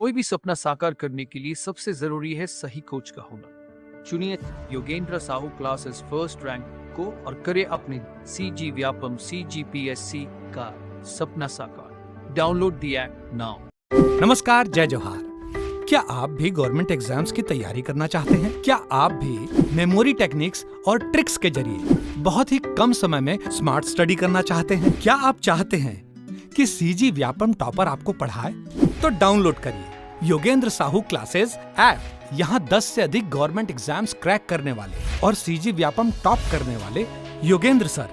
कोई भी सपना साकार करने के लिए सबसे जरूरी है सही कोच का होना। चुनिए Yogendra Sahu classes first rank को और करे अपने CG व्यापम CGPSC का सपना साकार। Download the app now. नमस्कार, जय जोहार। क्या आप भी गवर्नमेंट एग्जाम्स की तैयारी करना चाहते हैं? क्या आप भी मेमोरी टेक्निक्स और ट्रिक्स के जरिए बहुत ही कम समय में स्मार्ट स्टडी करना चाहते हैं? क्या आप चाहते हैं कि CG व्यापम टॉपर आपको पढ़ाए? तो डाउनलोड करिए योगेंद्र साहू क्लासेस ऐप। यहाँ 10 से अधिक गवर्नमेंट एग्जाम्स क्रैक करने वाले और CG व्यापम टॉप करने वाले योगेंद्र सर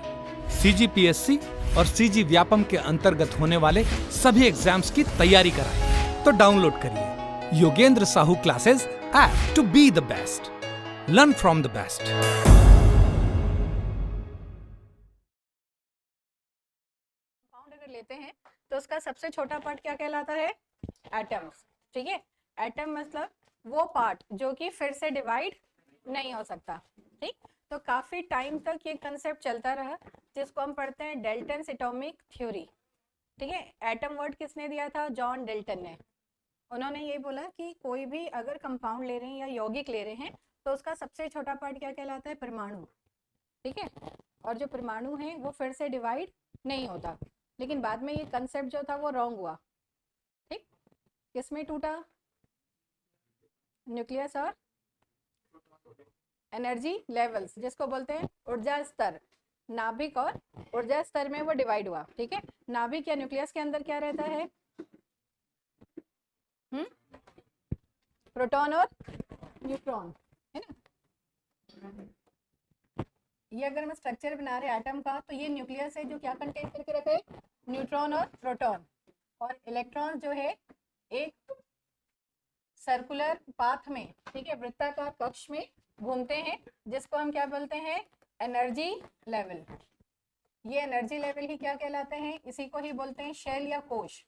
CGPSC और CG व्यापम के अंतर्गत होने वाले सभी एग्जाम्स की तैयारी कराए। तो डाउनलोड करिए Yogendra Sahu classes app to be the best, learn from the best. Compound अगर लेते हैं तो उसका सबसे छोटा पार्ट क्या कहलाता है? एटम्स। ठीक है, एटम मतलब वो पार्ट जो कि फिर से डिवाइड नहीं हो सकता। ठीक, तो काफी टाइम तक ये कंसेप्ट चलता रहा जिसको हम पढ़ते हैं डेल्टन्स एटॉमिक थ्योरी। ठीक है, एटम वर्ड किसने दिया था? जॉन डेल्टन ने। उन्होंने ये बोला कि कोई भी अगर कंपाउंड ले रहे हैं या यौगिक ले रहे हैं तो उसका सबसे छोटा पार्ट क्या कहलाता है? परमाणु। ठीक है, और जो परमाणु है वो फिर से डिवाइड नहीं होता। लेकिन बाद में ये कंसेप्ट जो था वो रॉन्ग हुआ। ठीक, किसमें टूटा? न्यूक्लियस और एनर्जी लेवल्स, जिसको बोलते हैं ऊर्जा स्तर। नाभिक और ऊर्जा स्तर में वो डिवाइड हुआ। ठीक है, नाभिक या न्यूक्लियस के अंदर क्या रहता है? प्रोटॉन और न्यूट्रॉन, है ना। ये अगर हम स्ट्रक्चर बना रहे एटम का तो ये न्यूक्लियस है जो क्या कंटेन करके रखे? न्यूट्रॉन और प्रोटॉन। और इलेक्ट्रॉन जो है एक सर्कुलर पाथ में, ठीक है, वृत्ताकार कक्ष में घूमते हैं जिसको हम क्या बोलते हैं? Energy level. ये एनर्जी लेवल ही क्या कहलाते हैं? इसी को ही बोलते हैं शेल या कोश,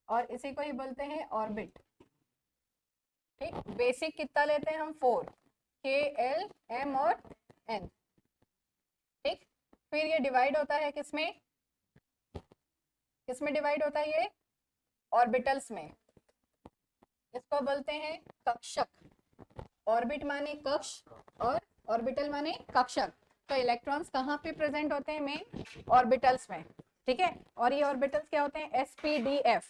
और इसी को ही बोलते हैं ऑर्बिट। ठीक, बेसिक कितना लेते हैं हम? 4, K, L, M और N। ठीक, फिर ये डिवाइड होता है किसमें? किसमें डिवाइड होता है ये? ऑर्बिटल्स में। इसको बोलते हैं कक्षक। ऑर्बिट माने कक्ष और ऑर्बिटल माने कक्षक। तो इलेक्ट्रॉन्स कहाँ पे प्रेजेंट होते हैं? मेन ऑर्बिटल्स में। ठीक है, और ये ऑर्बिटल्स क्या होते हैं? SPDF।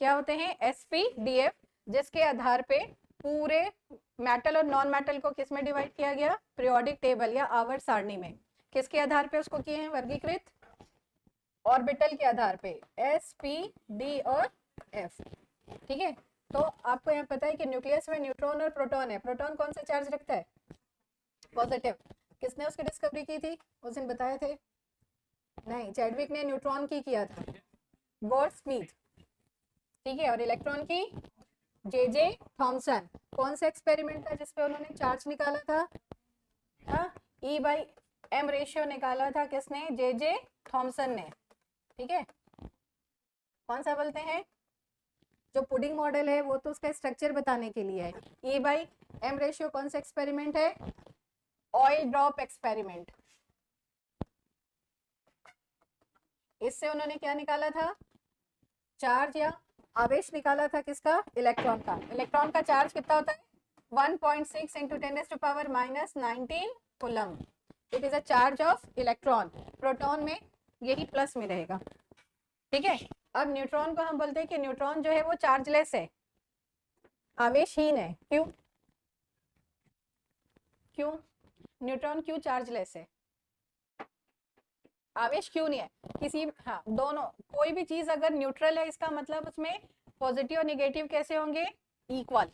क्या होते हैं? SPDF, जिसके आधार पे पूरे मेटल और नॉन मेटल को किसमें डिवाइड किया गया? पीरियोडिक टेबल या आवर्त सारणी में। किसके आधार पे उसको किए हैं वर्गीकृत? ऑर्बिटल के आधार पे, S, P, D और F। ठीक है, तो आपको यहाँ पता है कि न्यूक्लियस में न्यूट्रॉन और प्रोटॉन है। प्रोटॉन कौन सा चार्ज रखता है? पॉजिटिव। किसने उसकी डिस्कवरी की थी? उस दिन बताए थे? नहीं, चैडविक ने न्यूट्रॉन की किया था, गॉडस्मिथ। ठीक है, और इलेक्ट्रॉन की J.J. थॉमसन। कौन सा एक्सपेरिमेंट था जिसपे उन्होंने चार्ज निकाला था? E/m रेशियो निकाला था किसने? J.J. थॉमसन ने। ठीक है, कौन सा बोलते हैं? जो पुडिंग मॉडल है वो तो उसका स्ट्रक्चर बताने के लिए है। E/m रेशियो कौन सा एक्सपेरिमेंट है? Oil drop experiment. इससे उन्होंने क्या निकाला था? चार्ज या आवेश निकाला था किसका? इलेक्ट्रॉन का। इलेक्ट्रॉन का चार्ज कितना होता है? 1.6 × 10⁻⁻19 coulomb. It is a charge of electron. Proton में यही प्लस में रहेगा। ठीक है, अब न्यूट्रॉन को हम बोलते हैं कि न्यूट्रॉन जो है वो चार्जलेस है, आवेशहीन है। क्यों? क्यों न्यूट्रॉन क्यों चार्जलेस है? आवेश क्यों नहीं है किसी? हाँ, दोनों, कोई भी चीज अगर न्यूट्रल है इसका मतलब उसमें पॉजिटिव और नेगेटिव कैसे होंगे? इक्वल।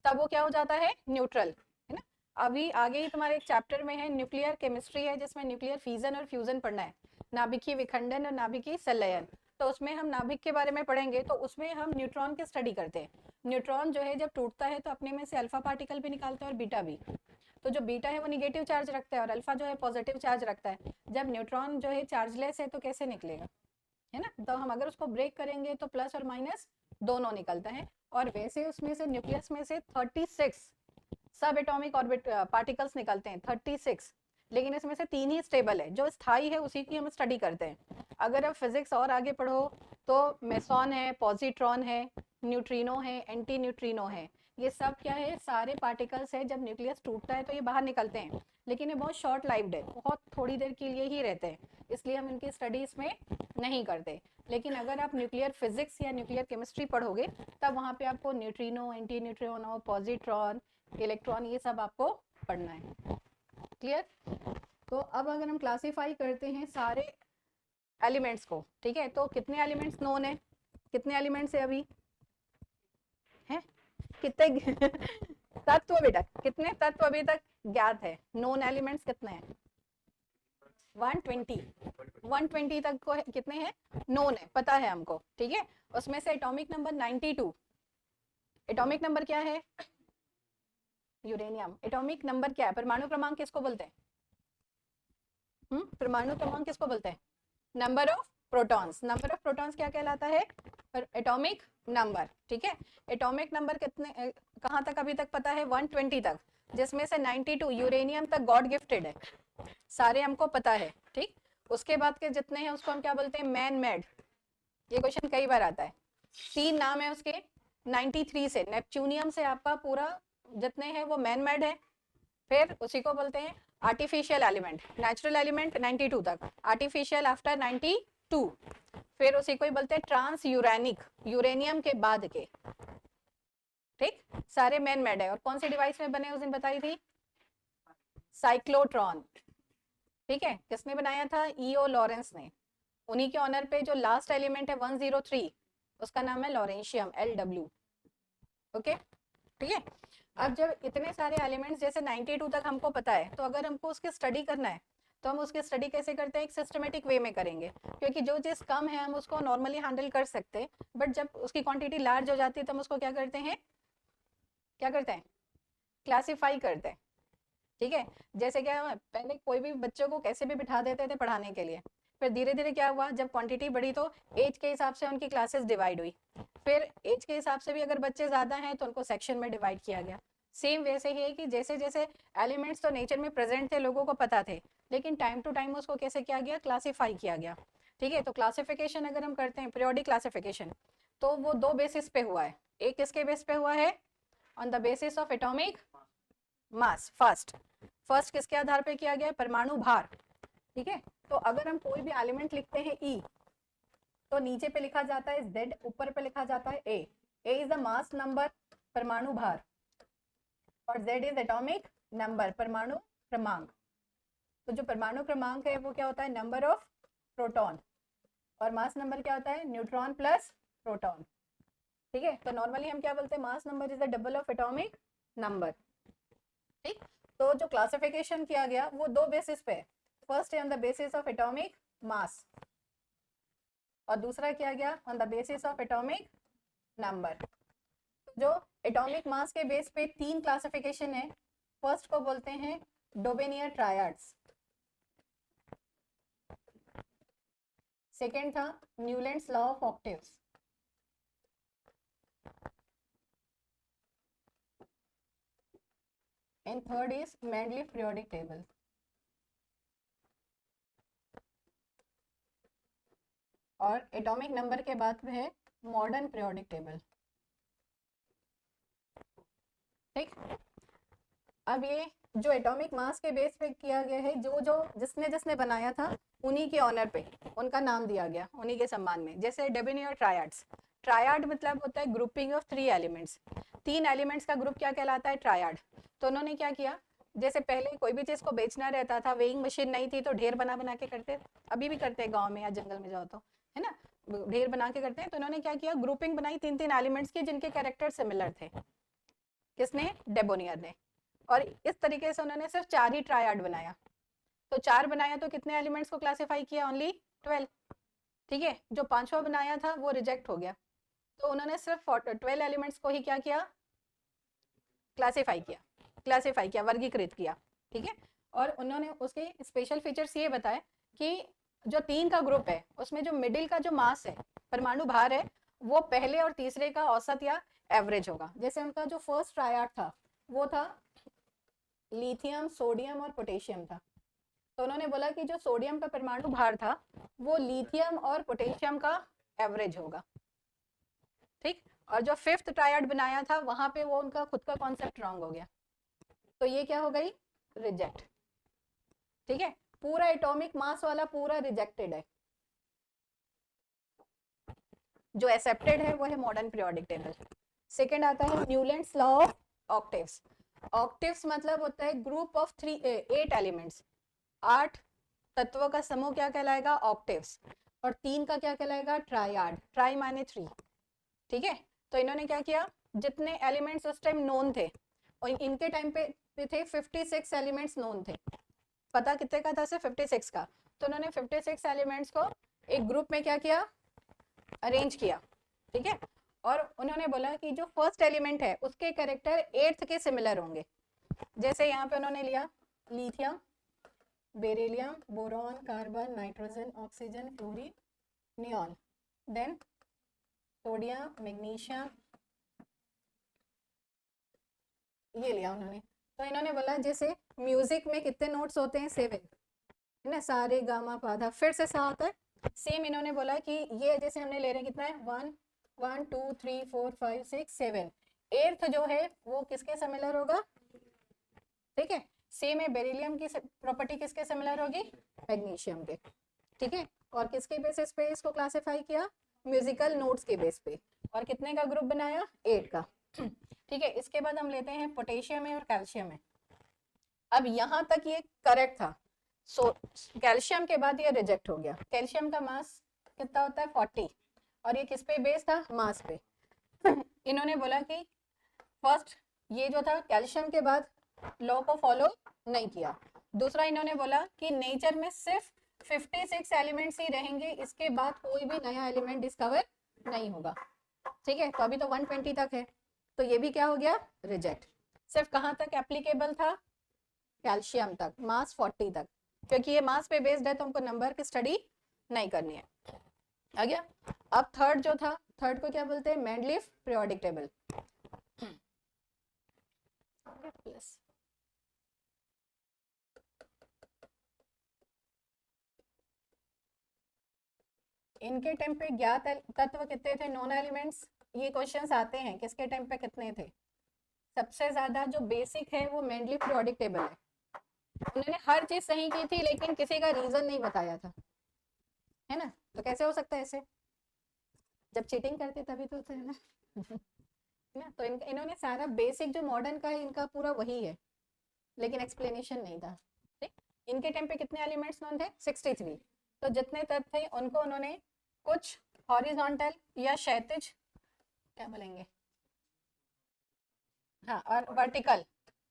तब वो क्या हो जाता है? न्यूट्रल, है ना। अभी आगे ही तुम्हारे एक चैप्टर में है न्यूक्लियर केमिस्ट्री है, जिसमें न्यूक्लियर फिजन और फ्यूजन पढ़ना है, नाभिकीय विखंडन और नाभिकीय संलयन। तो उसमें हम नाभिक के बारे में पढ़ेंगे, तो उसमें हम न्यूट्रॉन की स्टडी करते हैं। न्यूट्रॉन जो है जब टूटता है तो अपने में से अल्फा पार्टिकल भी निकालता है और बीटा भी। तो जो बीटा है वो निगेटिव चार्ज रखता है और अल्फा जो है पॉजिटिव चार्ज रखता है। जब न्यूट्रॉन जो है चार्जलेस है तो कैसे निकलेगा, है ना। तो हम अगर उसको ब्रेक करेंगे तो प्लस और माइनस दोनों निकलता है। और वैसे उसमें से न्यूक्लियस में से 36 सब एटॉमिक ऑर्बिट पार्टिकल्स निकलते हैं, 36। लेकिन इसमें से 3 ही स्टेबल है, जो स्थायी है उसी की हम स्टडी करते हैं। अगर अब फिजिक्स और आगे पढ़ो तो मेसॉन है, पॉजिट्रॉन है, न्यूट्रिनो है, एंटी न्यूट्रिनो है, ये सब क्या है, सारे पार्टिकल्स है। जब न्यूक्लियस टूटता है तो ये बाहर निकलते हैं, लेकिन ये बहुत शॉर्ट लाइव्ड है, बहुत थोड़ी देर के लिए ही रहते हैं, इसलिए हम इनकी स्टडी इसमें नहीं करते। लेकिन अगर आप न्यूक्लियर फिजिक्स या न्यूक्लियर केमिस्ट्री पढ़ोगे तब वहाँ पे आपको neutrino, anti neutrino, positron, electron, ये सब आपको पढ़ना है। क्लियर? तो अब अगर हम क्लासीफाई करते हैं सारे एलिमेंट्स को, ठीक है, तो कितने एलिमेंट्स नोन है, कितने एलिमेंट्स है अभी हैं, कितने तत्व बेटा, कितने तत्व अभी तक ज्ञात है, नोन एलिमेंट्स कितने हैं? 120 तक को कितने हैं नोन है, पता है हमको, ठीक है। उसमें से एटॉमिक नंबर 92, एटॉमिक नंबर क्या है? यूरेनियम। एटॉमिक नंबर क्या है? परमाणु क्रमांक किसको बोलते हैं? परमाणु क्रमांक किसको बोलते हैं? Number of protons. Number of protons क्या कहलाता है? एटॉमिक नंबर, ठीक है। एटॉमिक नंबर कितने कहाँ तक अभी तक पता है? 120 तक, जिसमें से 92 यूरेनियम तक गॉड गिफ्टेड है, सारे हमको पता है, ठीक। उसके बाद के जितने हैं उसको हम क्या बोलते हैं? Man made. ये क्वेश्चन कई बार आता है। 3 नाम है उसके, 93 से, नेपच्यूनियम से आपका पूरा जितने हैं वो मैन मेड है। फिर उसी को बोलते हैं आर्टिफिशियल एलिमेंट। नेचुरल एलिमेंट 92 तक, आर्टिफिशियल आफ्टर 92, फिर उसी को ही बोलते हैं ट्रांस यूरेनिक, यूरेनियम के बाद के, ठीक, सारे मैन मेड है। और कौन सी डिवाइस में बने उस दिन बताई थी? साइक्लोट्रॉन, ठीक है। किसने बनाया था? ईओ लॉरेंस ने। उन्हीं के ऑनर पे जो लास्ट एलिमेंट है 103, उसका नाम है लॉरेंशियम, LW, ओके, ठीक है। अब जब इतने सारे एलिमेंट्स जैसे 92 तक हमको पता है, तो अगर हमको उसकी स्टडी करना है तो हम उसकी स्टडी कैसे करते हैं? एक सिस्टमेटिक वे में करेंगे, क्योंकि जो चीज़ कम है हम उसको नॉर्मली हैंडल कर सकते हैं, बट जब उसकी क्वांटिटी लार्ज हो जाती है तो हम उसको क्या करते हैं? क्या करते हैं? क्लासीफाई करते हैं, ठीक है। जैसे क्या पहले कोई भी बच्चों को कैसे भी बिठा देते थे पढ़ाने के लिए, फिर धीरे धीरे क्या हुआ, जब क्वांटिटी बढ़ी तो एज के हिसाब से उनकी क्लासेस डिवाइड हुई, फिर एज के हिसाब से भी अगर बच्चे ज़्यादा हैं तो उनको सेक्शन में डिवाइड किया गया। सेम वैसे ही है कि जैसे जैसे एलिमेंट्स तो नेचर में प्रेजेंट थे, लोगों को पता थे, लेकिन टाइम टू टाइम उसको कैसे किया गया? क्लासीफाई किया गया, ठीक है। तो क्लासिफिकेशन अगर हम करते हैं, पीरियोडिक क्लासिफिकेशन, तो वो 2 बेसिस पे हुआ है। एक किसके बेस पे हुआ है? On the basis of atomic mass. First किसके आधार पे किया गया? परमाणु भार, ठीक है। तो अगर हम कोई भी एलिमेंट लिखते हैं E, तो नीचे पे लिखा जाता है Z, ऊपर पे लिखा जाता है A। A is the mass number, परमाणु भार, और Z इज एटॉमिक नंबर, परमाणु क्रमांक। तो जो परमाणु क्रमांक है वो क्या होता है? नंबर ऑफ प्रोटॉन, और मास नंबर क्या होता है? न्यूट्रॉन प्लस प्रोटॉन, ठीक है। तो नॉर्मली हम क्या बोलते हैं? Mass number is the double of atomic number, ठीक। तो जो क्लासिफिकेशन किया गया वो 2 बेसिस पे है। फर्स्ट है on the basis of atomic mass, और दूसरा किया गया on the basis of atomic number. जो एटॉमिक मास के बेस पे 3 क्लासिफिकेशन है। फर्स्ट को बोलते हैं डोबेनियर ट्रायड्स, सेकेंड था Newlands law of octaves, and third is Mendeleev periodic table. और एटॉमिक नंबर के बाद है मॉडर्न पीरियोडिक टेबल, ठीक। अब ये जो एटॉमिक मास के बेस पे किया गया है, जो जो जिसने जिसने बनाया था उन्हीं के ऑनर पे उनका नाम दिया गया, उन्हीं के सम्मान में। जैसे डोबेनियर ट्रायड्स, ट्रायड मतलब होता है ग्रुपिंग ऑफ 3 एलिमेंट्स। 3 एलिमेंट्स का ग्रुप क्या कहलाता है? ट्रायड। तो उन्होंने क्या किया, जैसे पहले कोई भी चीज़ को बेचना रहता था, वेइंग मशीन नहीं थी तो ढेर बना बना के करते, अभी भी करते हैं गाँव में या जंगल में जाओ तो, है ना, ढेर बना के करते हैं। तो उन्होंने क्या किया, ग्रुपिंग बनाई 3-3 एलिमेंट्स की जिनके कैरेक्टर सिमिलर थे। किसने? डेबोनियर ने। और इस तरीके से उन्होंने सिर्फ 4 ही ट्रायड बनाया। तो 4 बनाया तो कितने एलिमेंट्स को क्लासिफाई किया? ओनली 12, ठीक है। जो 5वां बनाया था वो रिजेक्ट हो गया, तो उन्होंने सिर्फ 12 एलिमेंट्स को ही क्या किया? क्लासिफाई किया, वर्गीकृत किया, ठीक है। और उन्होंने उसके स्पेशल फीचर्स ये बताए कि जो 3 का ग्रुप है उसमें जो मिडिल का जो मास है, परमाणु भार है, वो पहले और तीसरे का औसत या एवरेज होगा। जैसे उनका जो फर्स्ट ट्रायड था वो था लिथियम, सोडियम और पोटेशियम था। तो उन्होंने बोला कि जो सोडियम का परमाणु भार था वो लिथियम और पोटेशियम का एवरेज होगा, ठीक। और जो फिफ्थ ट्रायड बनाया था वहां पे वो उनका खुद का कॉन्सेप्ट रॉन्ग हो गया, तो ये क्या हो गई, रिजेक्ट। ठीक है, पूरा एटॉमिक मास वाला पूरा रिजेक्टेड है, जो एक्सेप्टेड है वो है मॉडर्न पीरियोडिक टेबल। सेकंड आता है Newlands law of octaves. Octaves मतलब होता है ग्रुप ऑफ 8 एलिमेंट्स, 8 तत्वों का समूह क्या कहलाएगा, ऑक्टेव्स। और 3 का क्या कहलाएगा, ट्राइड, ट्राई माने 3। ठीक है, तो इन्होंने क्या किया, जितने एलिमेंट्स उस टाइम नोन थे, और इनके टाइम पे थे 56 एलिमेंट्स नोन थे, पता कितने का था, सिर्फ 56 का। तो उन्होंने 56 एलिमेंट्स को एक ग्रुप में क्या किया, अरेंज किया। ठीक है, और उन्होंने बोला कि जो फर्स्ट एलिमेंट है उसके कैरेक्टर 8th के सिमिलर होंगे। जैसे यहाँ पे उन्होंने लिया lithium, beryllium, boron, carbon, nitrogen, oxygen, fluorine, neon, then sodium, magnesium, ये लिया उन्होंने। तो इन्होंने बोला जैसे म्यूजिक में कितने नोट्स होते हैं, 7 है ना, सारे गामा पाधा, फिर से 7 होता है। सेम इन्होंने बोला कि ये जैसे हमने ले रहे हैं कितना है, 1 1 2 3 4 5 6 7, 8th जो है वो किसके सिमिलर होगा। ठीक है, सेम है, बेरिलियम की प्रॉपर्टी किसके सिमिलर होगी, मैग्नीशियम के। ठीक है, और किसके बेसिस पे इसको क्लासिफाई किया, म्यूजिकल नोट्स के बेस पे, और कितने का ग्रुप बनाया, 8 का। ठीक है, इसके बाद हम लेते हैं पोटेशियम है और कैल्शियम है। अब यहाँ तक ये करेक्ट था, सो कैल्शियम के बाद ये रिजेक्ट हो गया। कैल्शियम का मास कितना होता है, 40, और ये किस पे बेस था, मास पे। इन्होंने बोला कि फर्स्ट ये जो था कैल्शियम के बाद लॉ को फॉलो नहीं किया। दूसरा इन्होंने बोला कि नेचर में सिर्फ 56 एलिमेंट्स ही रहेंगे, इसके बाद कोई भी नया एलिमेंट डिस्कवर नहीं होगा। ठीक है, तो अभी तो 120 तक है, तो ये भी क्या हो गया, रिजेक्ट। सिर्फ कहाँ तक एप्लीकेबल था, कैल्शियम तक, मास 40 तक, क्योंकि ये मास पे बेस्ड है तो हमको नंबर की स्टडी नहीं करनी है। आ गया। अब थर्ड जो था, थर्ड को क्या बोलते हैं, मेंडलीफ पीरियोडिक टेबल। इनके टाइम पे ज्ञात तत्व कितने थे, नॉन एलिमेंट्स। ये क्वेश्चंस आते हैं, किसके टाइम पे कितने थे। सबसे ज्यादा जो बेसिक है वो मेंडलीफ पीरियोडिक टेबल है। उन्होंने हर चीज सही की थी लेकिन किसी का रीजन नहीं बताया था, है ना। तो कैसे हो सकता है ऐसे, जब चीटिंग करते तभी तो होता है ना। तो इन्होंने सारा बेसिक जो मॉडर्न का है इनका पूरा वही है, लेकिन एक्सप्लेनेशन नहीं था। ठीक, इनके टाइम पे कितने एलिमेंट्स नोन थे, 63। तो जितने तत्व थे उनको उन्होंने कुछ हॉरिजॉन्टल या क्षैतिज क्या बोलेंगे, हाँ, और वर्टिकल,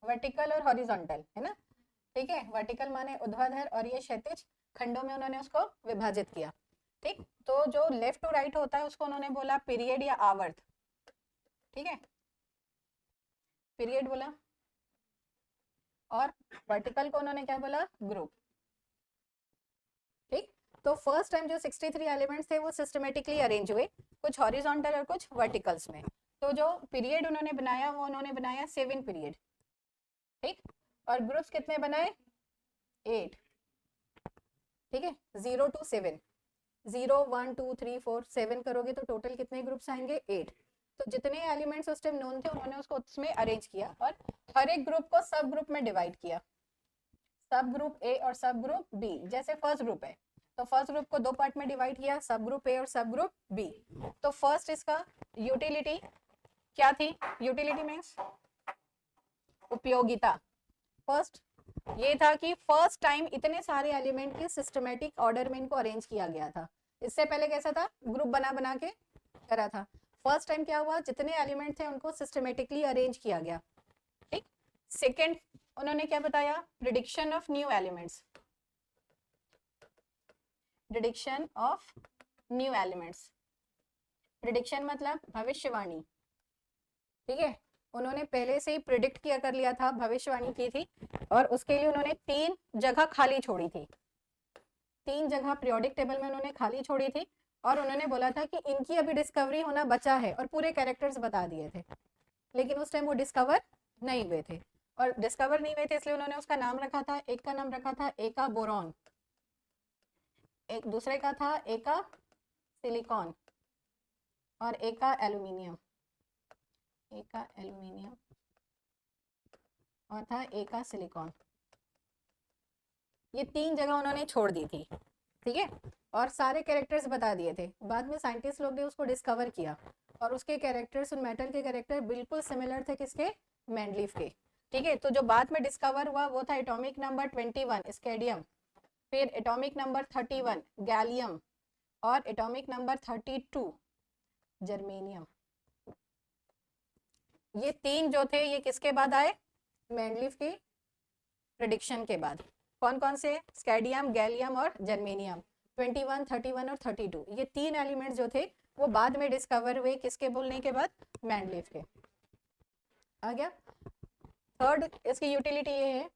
वर्टिकल और हॉरिजॉन्टल, है ना। ठीक है, वर्टिकल माने ऊर्ध्वाधर और ये क्षैतिज खंडों में उन्होंने उसको विभाजित किया। ठीक, तो जो लेफ्ट टू राइट होता है उसको उन्होंने बोला पीरियड या आवर्त। ठीक है, पीरियड बोला, और वर्टिकल को उन्होंने क्या बोला, ग्रुप। ठीक, तो फर्स्ट टाइम जो 63 एलिमेंट्स थे वो सिस्टमेटिकली अरेंज हुए, कुछ हॉरिजॉन्टल और कुछ वर्टिकल्स में। तो जो पीरियड उन्होंने बनाया वो उन्होंने बनाया 7 पीरियड। ठीक, और ग्रुप्स कितने बनाए, 8। ठीक है, 0 to 7, 0 1 2 3 4 7 करोगे तो टोटल कितने ग्रुप्स आएंगे, 8। तो जितने एलिमेंट्स उस टाइम नोन थे उन्होंने उसको उसमें अरेंज किया, और हर एक ग्रुप को सब ग्रुप में डिवाइड किया, सब ग्रुप ए और सब ग्रुप बी। जैसे फर्स्ट ग्रुप है तो फर्स्ट ग्रुप को 2 पार्ट में डिवाइड किया, सब ग्रुप ए और सब ग्रुप बी। तो फर्स्ट इसका यूटिलिटी क्या थी, यूटिलिटी मीन्स उपयोगिता। फर्स्ट ये था कि फर्स्ट टाइम इतने सारे एलिमेंट के सिस्टमेटिक ऑर्डर में इनको अरेंज किया गया था। इससे पहले कैसा था, ग्रुप बना बना के करा था। फर्स्ट टाइम क्या हुआ, जितने एलिमेंट थे उनको सिस्टमेटिकली अरेंज किया गया। ठीक, सेकंड उन्होंने क्या बताया, prediction of new elements, prediction of new elements. Prediction मतलब भविष्यवाणी। ठीक है, उन्होंने पहले से ही प्रिडिक्ट किया कर लिया था, भविष्यवाणी की थी, और उसके लिए उन्होंने 3 जगह खाली छोड़ी थी। 3 जगह पीरियोडिक टेबल में उन्होंने खाली छोड़ी थी, और उन्होंने बोला था कि इनकी अभी डिस्कवरी होना बचा है, और पूरे कैरेक्टर्स बता दिए थे, लेकिन उस टाइम वो डिस्कवर नहीं हुए थे। और डिस्कवर नहीं हुए थे इसलिए उन्होंने उसका नाम रखा था, एक का नाम रखा था एका बोरॉन, एक दूसरे का था एका सिलिकॉन, और एका एल्यूमिनियम। ए का एल्यूमिनियम और था ए का सिलिकॉन। ये 3 जगह उन्होंने छोड़ दी थी, ठीक है, और सारे कैरेक्टर्स बता दिए थे। बाद में साइंटिस्ट लोग ने उसको डिस्कवर किया और उसके कैरेक्टर्स, उन मेटल के कैरेक्टर बिल्कुल सिमिलर थे किसके, मैंडलीफ के, ठीक है। तो जो बाद में डिस्कवर हुआ वो था एटॉमिक नंबर 21 स्केडियम, फिर एटॉमिक नंबर 31 गैलियम और एटॉमिक नंबर 32 जर्मेनियम। ये 3 जो थे ये किसके बाद आए, मैंडलीफ की प्रेडिक्शन के बाद। कौन कौन से, स्कैडियम, गैलियम और जर्मेनियम, 21, 31 और 32, ये 3 एलिमेंट्स जो थे वो बाद में डिस्कवर हुए किसके बोलने के बाद, मैंडलीफ के। आ गया। थर्ड इसकी यूटिलिटी ये है,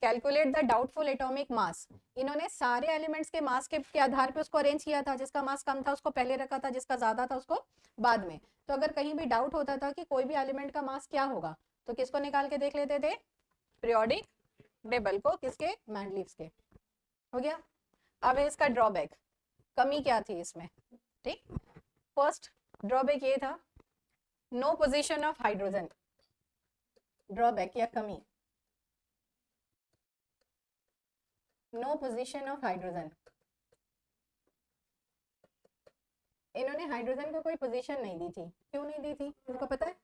calculate the doubtful atomic mass. इन्होंने सारे एलिमेंट्स के मास के आधार पे उसको अरेंज किया था। जिसका मास कम था उसको पहले रखा था, जिसका ज्यादा था उसको बाद में। तो अगर कहीं भी डाउट होता था कि कोई भी एलिमेंट का मास क्या होगा तो किसको निकाल के देख लेते थे, पीरियोडिक टेबल को, किसके, मैंडलीव्स के। हो गया। अब इसका ड्रॉबैक, कमी क्या थी इसमें, ठीक। फर्स्ट ड्रॉबैक ये था, no position of hydrogen. Drawback या कमी, नो पोजीशन ऑफ हाइड्रोजन। इन्होंने हाइड्रोजन को कोई पोजीशन नहीं दी थी। क्यों नहीं दी थी, तुमको पता है?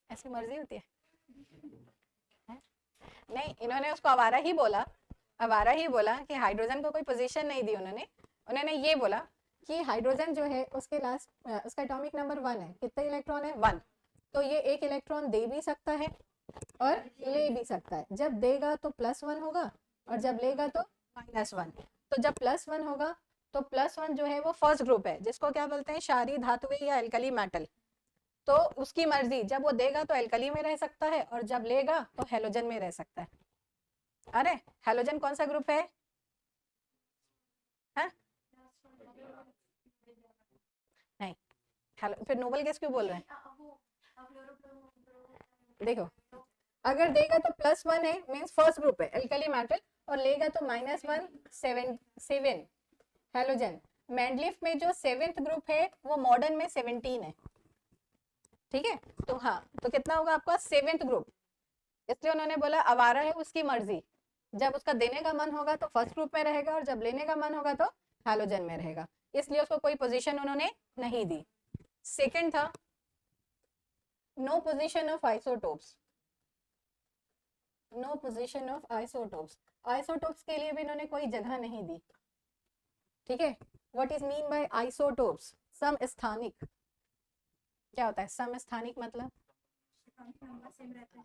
ऐसी मर्जी होती है? नहीं, इन्होंने उसको आवारा ही बोला, आवारा ही बोला कि हाइड्रोजन को कोई पोजीशन नहीं दी उन्होंने। उन्होंने ये बोला कि हाइड्रोजन जो है उसके लास्ट, उसका एटॉमिक नंबर 1 है। कितने इलेक्ट्रॉन है, 1। तो ये एक इलेक्ट्रॉन दे भी सकता है और ले भी सकता है। जब देगा तो +1 होगा और जब लेगा तो -1। तो जब +1 होगा तो +1 जो है वो फर्स्ट ग्रुप है, जिसको क्या बोलते हैं, क्षारीय धातुएं या एल्कली मेटल। तो उसकी मर्जी, जब वो देगा तो एल्कली में रह सकता है और जब लेगा तो हेलोजन में रह सकता है। अरे हेलोजन कौन सा ग्रुप है, हा? नहीं, फिर नोबल गैस क्यों बोल रहे हैं? देखो, अगर देगा तो +1 है, मींस फर्स्ट ग्रुप है एल्कली मेटल, और लेगा तो -1 7 हेलोजन। मैंडलीफ में जो 7th ग्रुप है वो मॉडर्न में 17 है, ठीक है। तो हाँ, तो कितना होगा आपका 7th ग्रुप। इसलिए उन्होंने बोला आवारा है, उसकी मर्जी, जब उसका देने का मन होगा तो फर्स्ट ग्रुप में रहेगा और जब लेने का मन होगा तो हैलोजन में रहेगा। इसलिए उसको कोई पोजीशन उन्होंने नहीं दी। सेकंड था, no position of isotopes. No position of isotopes, isotopes के लिए भी इन्होंने कोई जगह नहीं दी, ठीक है। What is mean bye isotopes, समस्थानिक। क्या होता है समस्थानिक, मतलब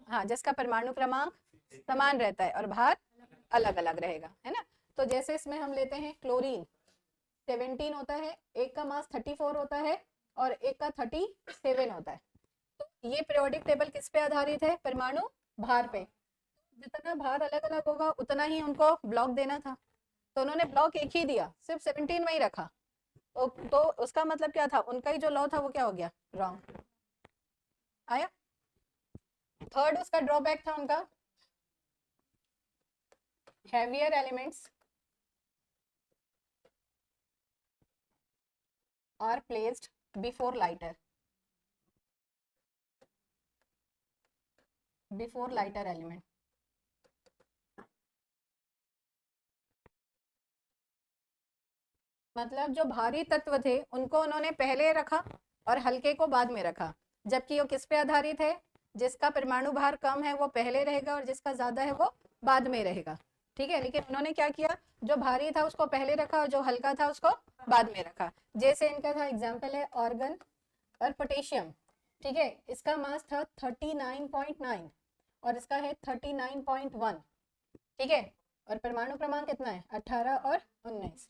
हाँ, जिसका परमाणु क्रमांक समान रहता है और भार अलग अलग रहेगा, है ना। तो जैसे इसमें हम लेते हैं क्लोरीन 17 होता है, एक का मास 34 होता है और एक का 37 होता है। तो ये पीरियोडिक टेबल किस पे आधारित है, परमाणु भार पे। जितना भार अलग अलग होगा उतना ही उनको ब्लॉक देना था, तो उन्होंने ब्लॉक एक ही दिया, सिर्फ 17 में ही रखा। तो उसका मतलब क्या था, उनका ही जो लॉ था वो क्या हो गया, रॉन्ग आया। थर्ड उसका ड्रॉबैक था उनका, heavier elements are placed before lighter, before lighter element। मतलब जो भारी तत्व थे उनको उन्होंने पहले रखा और हल्के को बाद में रखा, जबकि वो किस पे आधारित है, जिसका परमाणु भार कम है वो पहले रहेगा और जिसका ज्यादा है वो बाद में रहेगा, ठीक है। लेकिन उन्होंने क्या किया, जो भारी था उसको पहले रखा और जो हल्का था उसको बाद में रखा। जैसे इनका था एग्जाम्पल है ऑर्गन और पोटेशियम, ठीक है। इसका मास था 39.9 और इसका है 39.1, ठीक है। और परमाणु क्रमांक कितना है, 18 और 19,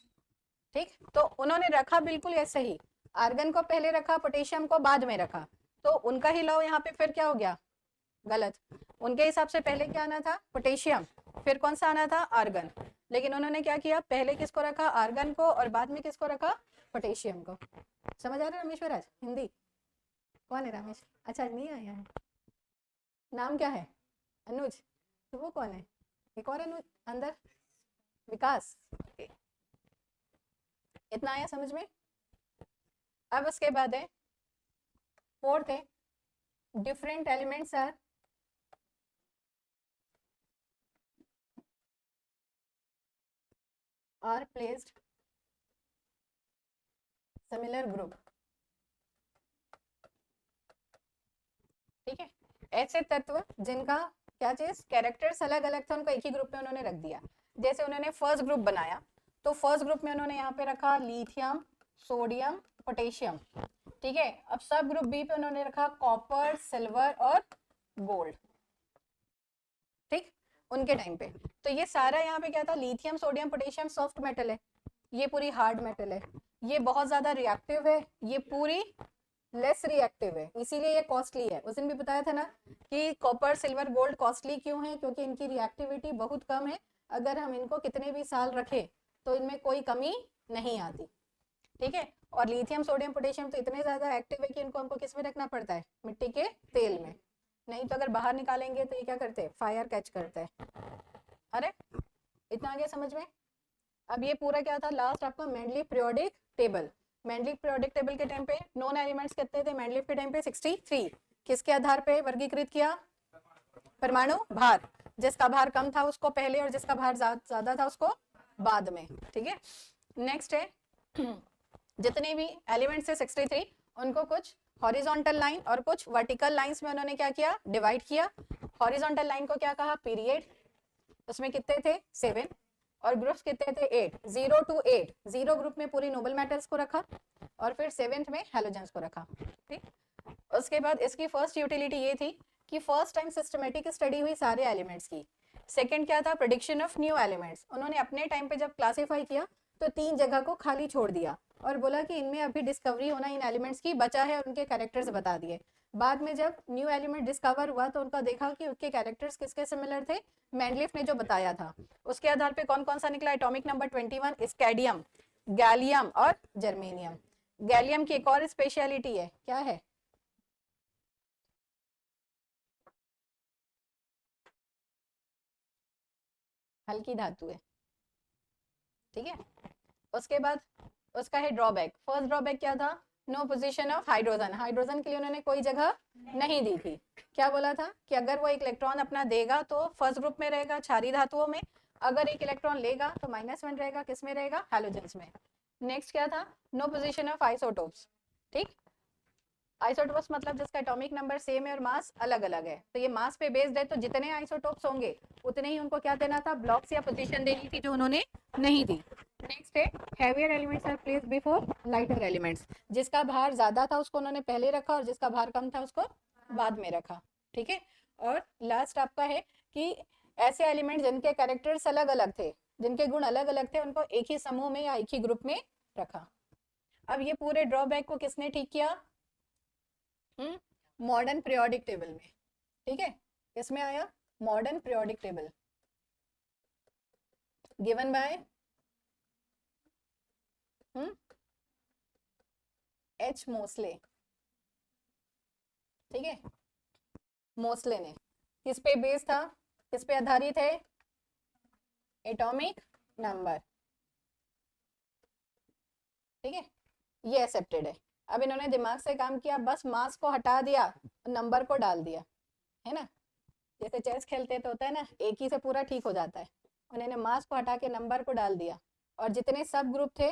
ठीक। तो उन्होंने रखा बिल्कुल ऐसे ही, आर्गन को पहले रखा, पोटेशियम को बाद में रखा। तो उनका ही लॉ यहाँ पे फिर क्या हो गया, गलत। उनके हिसाब से पहले क्या आना था, पोटेशियम, फिर कौन सा आना था, आर्गन। लेकिन उन्होंने क्या किया, पहले किसको रखा, आर्गन को, और बाद में किसको रखा, पोटेशियम को। समझ आ रहा है रमेश्वर? आज हिंदी कौन है रमेश? अच्छा, नहीं आया है। नाम क्या है, अनुज। तो वो कौन है, एक और अनुज अंदर, विकास। इतना आया समझ में? अब उसके बाद है फोर्थ है different elements are placed similar group. ठीक है, ऐसे तत्व जिनका क्या चीज कैरेक्टर्स अलग अलग था उनको एक ही ग्रुप में उन्होंने रख दिया। जैसे उन्होंने फर्स्ट ग्रुप बनाया तो फर्स्ट ग्रुप में उन्होंने यहाँ पे रखा लिथियम, सोडियम, पोटेशियम। ठीक है, अब सब ग्रुप बी पे उन्होंने रखा कॉपर, सिल्वर और गोल्ड। ठीक, उनके टाइम पे तो ये सारा यहाँ पे क्या था, lithium, sodium, potassium soft metal है, ये पूरी हार्ड मेटल है, ये बहुत ज्यादा रिएक्टिव है, ये पूरी लेस रिएक्टिव है, इसीलिए ये कॉस्टली है। उस दिन भी बताया था ना कि कॉपर, सिल्वर, गोल्ड कॉस्टली क्यों है, क्योंकि इनकी रिएक्टिविटी बहुत कम है, अगर हम इनको कितने भी साल रखें तो इनमें कोई कमी नहीं आती। ठीक है, और लिथियम, सोडियम, पोटेशियम तो इतने ज्यादा एक्टिव है कि इनको हमको किस में रखना पड़ता है, मिट्टी के तेल में, नहीं तो अगर बाहर निकालेंगे तो ये क्या करते हैं, फायर कैच करते हैं। अरे इतना आ गया समझ में? अब ये पूरा क्या था, लास्ट आपका Mendeleev periodic table. Mendeleev periodic table के टाइम पे नॉन एलिमेंट्स कितने थे मेंडलीव के टाइम पे, 63। किसके आधार पे वर्गीकृत किया, परमाणु भार, जिसका भार कम था उसको पहले और जिसका भार ज्यादा था उसको बाद में। ठीक है, नेक्स्ट है जितने भी एलिमेंट्स थे 63 उनको कुछ हॉरिजॉन्टल लाइन और कुछ वर्टिकल लाइंस में उन्होंने क्या किया, डिवाइड किया। हॉरिजॉन्टल लाइन को क्या कहा, पीरियड, उसमें कितने थे 7 और ग्रुप्स कितने थे 8, 0 to 8। 0 ग्रुप में पूरी नोबल मेटल्स को रखा और फिर 7th में हैलोजेंस को रखा। ठीक, उसके बाद इसकी फर्स्ट यूटिलिटी ये थी कि फर्स्ट टाइम सिस्टमेटिक स्टडी हुई सारे एलिमेंट्स की। सेकंड क्या था, प्रेडिक्शन ऑफ न्यू एलिमेंट्स। उन्होंने अपने टाइम पे जब क्लासिफाई किया तो 3 जगह को खाली छोड़ दिया और बोला कि इनमें अभी डिस्कवरी होना इन एलिमेंट्स की बचा है और उनके कैरेक्टर्स बता दिए। बाद में जब न्यू एलिमेंट डिस्कवर हुआ तो उनका देखा कि उसके कैरेक्टर्स किसके सिमिलर थे, मेंडलीफ ने जो बताया था उसके आधार पे कौन कौन सा निकला, एटॉमिक नंबर 21 स्कैडियम, गैलियम और जर्मेनियम। गैलियम की एक और स्पेशलिटी है, क्या है, हल्की धातु है। ठीक है, उसके बाद उसका है ड्रॉबैक। फर्स्ट ड्रॉबैक क्या था, no position of hydrogen. Hydrogen के लिए उन्होंने कोई जगह नहीं दी थी। क्या बोला था कि अगर वो एक इलेक्ट्रॉन अपना देगा तो फर्स्ट ग्रुप में रहेगा क्षारीय धातुओं में, अगर एक इलेक्ट्रॉन लेगा तो -1 रहेगा, किस में रहेगा, हैलोजेंस में। नेक्स्ट क्या था, नो पोजीशन ऑफ आइसोटोप्स। ठीक, आइसोटोप्स मतलब जिसका एटॉमिक नंबर सेम है और मास अलग अलग है, तो ये मास पे बेस्ड है, तो जितने आइसोटोप्स होंगे उतने ही उनको क्या देना था, ब्लॉक्स या पोजीशन देनी थी, जो उन्होंने नहीं दी। नेक्स्ट है heavier elements are placed before lighter elements. जिसका भार ज्यादा था उसको उन्होंने पहले रखा और जिसका भार कम था उसको बाद में रखा। ठीक है, और लास्ट आपका है कि ऐसे एलिमेंट जिनके कैरेक्टर्स अलग अलग थे, जिनके गुण अलग अलग थे, उनको एक ही समूह में या एक ही ग्रुप में रखा। अब ये पूरे ड्रॉबैक को किसने ठीक किया, मॉडर्न पीरियोडिक टेबल में। ठीक है, इसमें आया modern periodic table given by H Moseley. ठीक है, मोस्ले ने किस पे बेस था, किस पे आधारित है, एटॉमिक नंबर। ठीक है, ये एक्सेप्टेड है। अब इन्होंने दिमाग से काम किया, बस मास को हटा दिया, नंबर को डाल दिया, है ना, जैसे चेस खेलते तो होता है ना, एक ही से पूरा ठीक हो जाता है। उन्होंने मास को हटा के नंबर को डाल दिया और जितने सब ग्रुप थे,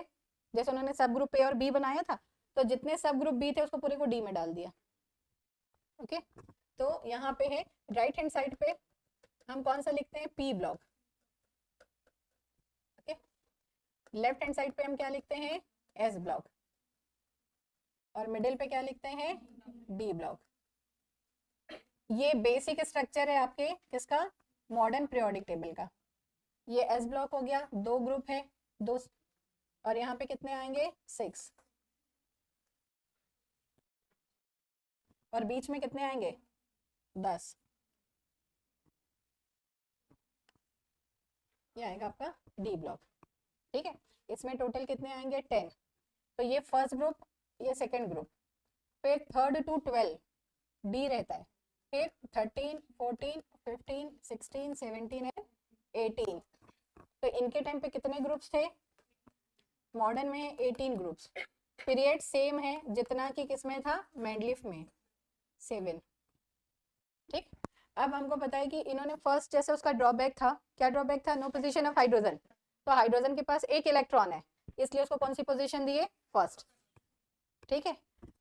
जैसे उन्होंने सब ग्रुप ए और बी बनाया था, तो जितने सब ग्रुप बी थे उसको पूरे को डी में डाल दिया। ओके, तो यहाँ पे है राइट हैंड साइड पे हम कौन सा लिखते हैं, P block. Okay, left hand side पे हम क्या लिखते हैं, एस ब्लॉक, और मिडिल पे क्या लिखते हैं, डी ब्लॉक। ये बेसिक स्ट्रक्चर है आपके किसका, मॉडर्न पीरियोडिक टेबल का। ये एस ब्लॉक हो गया, 2 ग्रुप है, 2, और यहाँ पे कितने आएंगे 6, और बीच में कितने आएंगे 10। ये आएगा आपका डी ब्लॉक। ठीक है, इसमें टोटल कितने आएंगे 10। तो ये फर्स्ट ग्रुप, ये सेकंड ग्रुप, फिर 3rd to 12 डी रहता है, फिर 13, 14, 15, 16, 17 एंड 18। तो इनके टाइम पे कितने ग्रुप्स थे, मॉडर्न में है 18 ग्रुप्स, पीरियड सेम है जितना कि किसमें था, मेंडलीफ में 7। ठीक, अब हमको पता है कि इन्होंने फर्स्ट जैसे उसका ड्रॉबैक था, क्या ड्रॉबैक था, नो पोजीशन ऑफ हाइड्रोजन, तो हाइड्रोजन के पास एक इलेक्ट्रॉन है इसलिए उसको कौन सी पोजीशन दिए, फर्स्ट। ठीक है,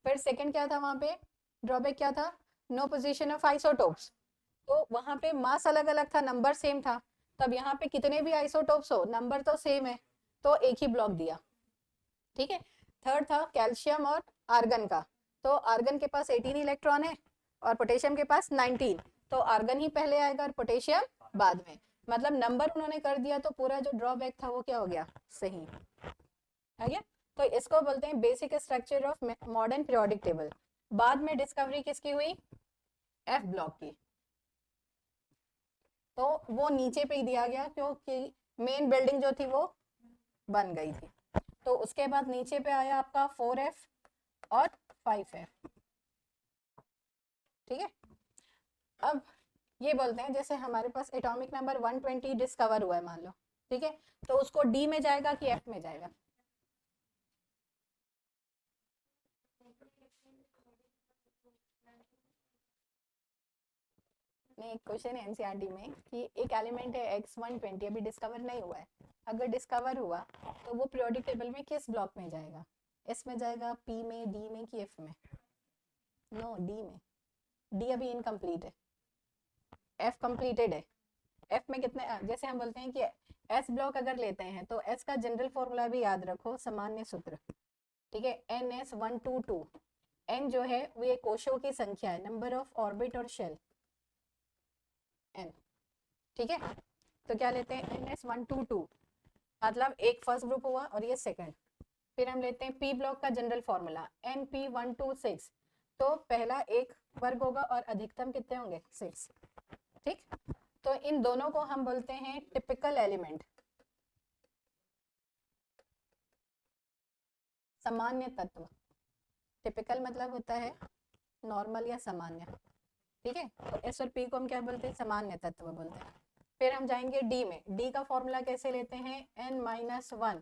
फिर सेकंड क्या था वहां पे, ड्रॉबैक क्या था, नो पोजीशन ऑफ आइसोटोप्स, तो वहां पे मास अलग अलग था, नंबर सेम था, तब यहाँ पे कितने भी आइसोटोप्स हो नंबर तो सेम है, तो एक ही ब्लॉक दिया। ठीक है, थर्ड था कैल्शियम और आर्गन का, तो आर्गन के पास 18 इलेक्ट्रॉन है और पोटेशियम के पास 19, तो आर्गन ही पहले आएगा और पोटेशियम बाद में, मतलब नंबर उन्होंने कर दिया तो पूरा जो ड्रॉबैक था वो क्या हो गया, सही है गया। तो इसको बोलते हैं basic structure of modern periodic table. बाद में डिस्कवरी किसकी हुई, एफ ब्लॉक की, तो वो नीचे पे ही दिया गया क्योंकि मेन बिल्डिंग जो थी वो बन गई थी, तो उसके बाद नीचे पे आया आपका 4F और 5F। ठीक है, अब ये बोलते हैं जैसे हमारे पास एटॉमिक नंबर 120 डिस्कवर हुआ है मान लो, ठीक है, तो उसको डी में जाएगा कि एफ में जाएगा, नहीं एक क्वेश्चन है एनसीईआरटी में कि एक एलिमेंट है X120 अभी डिस्कवर नहीं हुआ है, अगर डिस्कवर हुआ तो वो पीरियोडिक टेबल में किस ब्लॉक में जाएगा, एस में जाएगा, पी में, डी में कि एफ में, नो डी में, डी अभी इनकम्प्लीट है, एफ कंप्लीटेड है, एफ में कितने, जैसे हम बोलते हैं कि एस ब्लॉक अगर लेते हैं तो एस का जनरल फॉर्मूला भी याद रखो, सामान्य सूत्र, ठीक है, NS122, एन जो है वो ये कोशों की संख्या है, नंबर ऑफ ऑर्बिट और शेल एन। ठीक है, तो क्या लेते हैं NS122, मतलब एक फर्स्ट ग्रुप हुआ और ये सेकंड, फिर हम लेते हैं पी ब्लॉक का जनरल फॉर्मूला NP126, तो पहला एक वर्ग होगा और अधिकतम कितने होंगे, 6। ठीक, तो इन दोनों को हम बोलते हैं टिपिकल एलिमेंट, सामान्य तत्व, टिपिकल मतलब होता है नॉर्मल या सामान्य। ठीक है, तो एस और पी को हम क्या बोलते हैं, सामान्य तत्व बोलते हैं। फिर हम जाएंगे डी में, डी का फॉर्मूला कैसे लेते हैं, n-1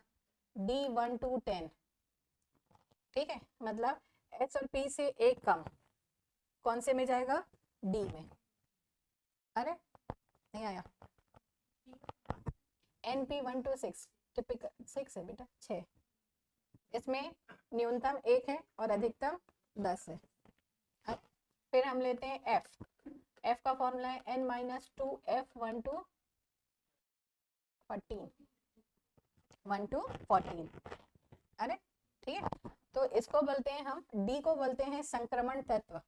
D1 to 10। ठीक है, मतलब एस और पी से एक कम, कौन से में जाएगा, डी में, अरे नहीं आया, NP1 to 6, टिपिकल 6 है बेटा, 6, इसमें न्यूनतम 1 है और अधिकतम 10 है। फिर हम लेते हैं एफ, एफ का फॉर्मूला है n-2 F1 to 14, 1 to 14, अरे ठीक है, तो इसको बोलते हैं हम, डी को बोलते हैं संक्रमण तत्व।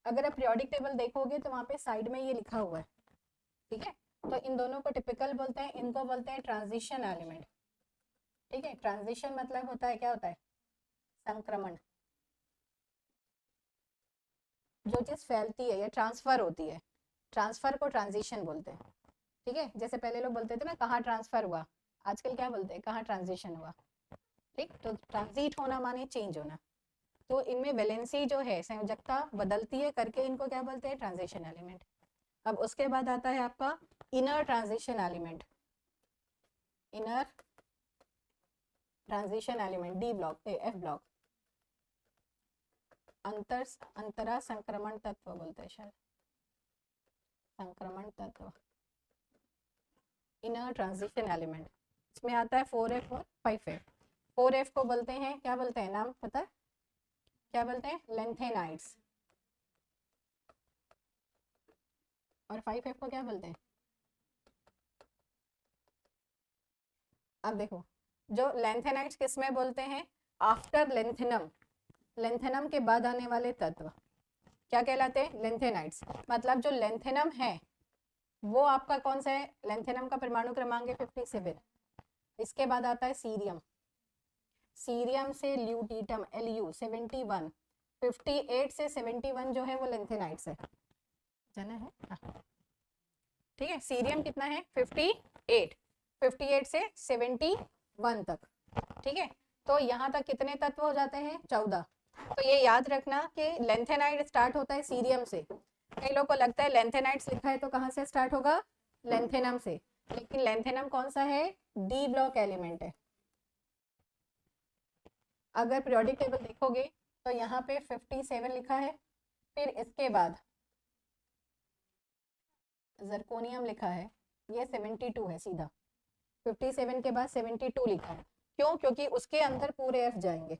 अगर आप पीरियोडिक टेबल देखोगे तो वहां पे साइड में ये लिखा हुआ है, ठीक है, तो इन दोनों को टिपिकल बोलते हैं, इनको बोलते हैं ट्रांजिशन एलिमेंट। ठीक है, ट्रांजिशन मतलब होता है, क्या होता है, संक्रमण, जो चीज फैलती है या ट्रांसफर होती है, ट्रांसफर को ट्रांजिशन बोलते हैं। ठीक है, जैसे पहले लोग बोलते थे ना कहाँ ट्रांसफर हुआ, आजकल क्या बोलते हैं, कहाँ ट्रांजिशन हुआ। ठीक, तो ट्रांजिट होना माने चेंज होना, तो इनमें वैलेंसी जो है, संयोजकता बदलती है करके, इनको क्या बोलते हैं, ट्रांजिशन एलिमेंट। अब उसके बाद आता है आपका inner transition element, inner transition element, D block, F block, अंतरा संक्रमण तत्व बोलते हैं शायद, संक्रमण तत्व, इनर ट्रांजिशन एलिमेंट, इसमें आता है 4F और 5F। 4F को बोलते हैं, क्या बोलते हैं, नाम पता है, क्या बोलते हैं, लेंथेनाइड्स, और 5F को क्या बोलते हैं। अब देखो, जो लेंथेनाइड्स किसमें बोलते हैं, आफ्टर लेंथेनम, लेंथेनम के बाद आने वाले तत्व क्या कहलाते हैं, लेंथेनाइड्स। मतलब जो लेंथेनम है वो आपका कौन सा है, लेंथेनम का परमाणु क्रमांक है 57, इसके बाद आता है सीरियम, सीरियम से ल्यूटीटम Lu 71, 58 से 71 जो है वो लेंथेनाइड्स है, जाना है हाँ। ठीक है, सीरियम कितना है 58, 58 से 71 तक। ठीक है, तो यहाँ तक कितने तत्व हो जाते हैं, 14। तो ये याद रखना कि लेंथेनाइड स्टार्ट होता है सीरियम से, कई लोगों को लगता है लेंथेनाइड्स लिखा है तो कहाँ से स्टार्ट होगा, लेंथेनम से, लेकिन लेंथेनम कौन सा है, डी ब्लॉक एलिमेंट है। अगर पीरियोडिक टेबल देखोगे तो यहाँ पे 57 लिखा है, फिर इसके बाद जर्कोनियम लिखा है, ये 72 है सीधा, 57 के बाद 72 लिखा है। क्यों? क्योंकि उसके अंदर पूरे एफ जाएंगे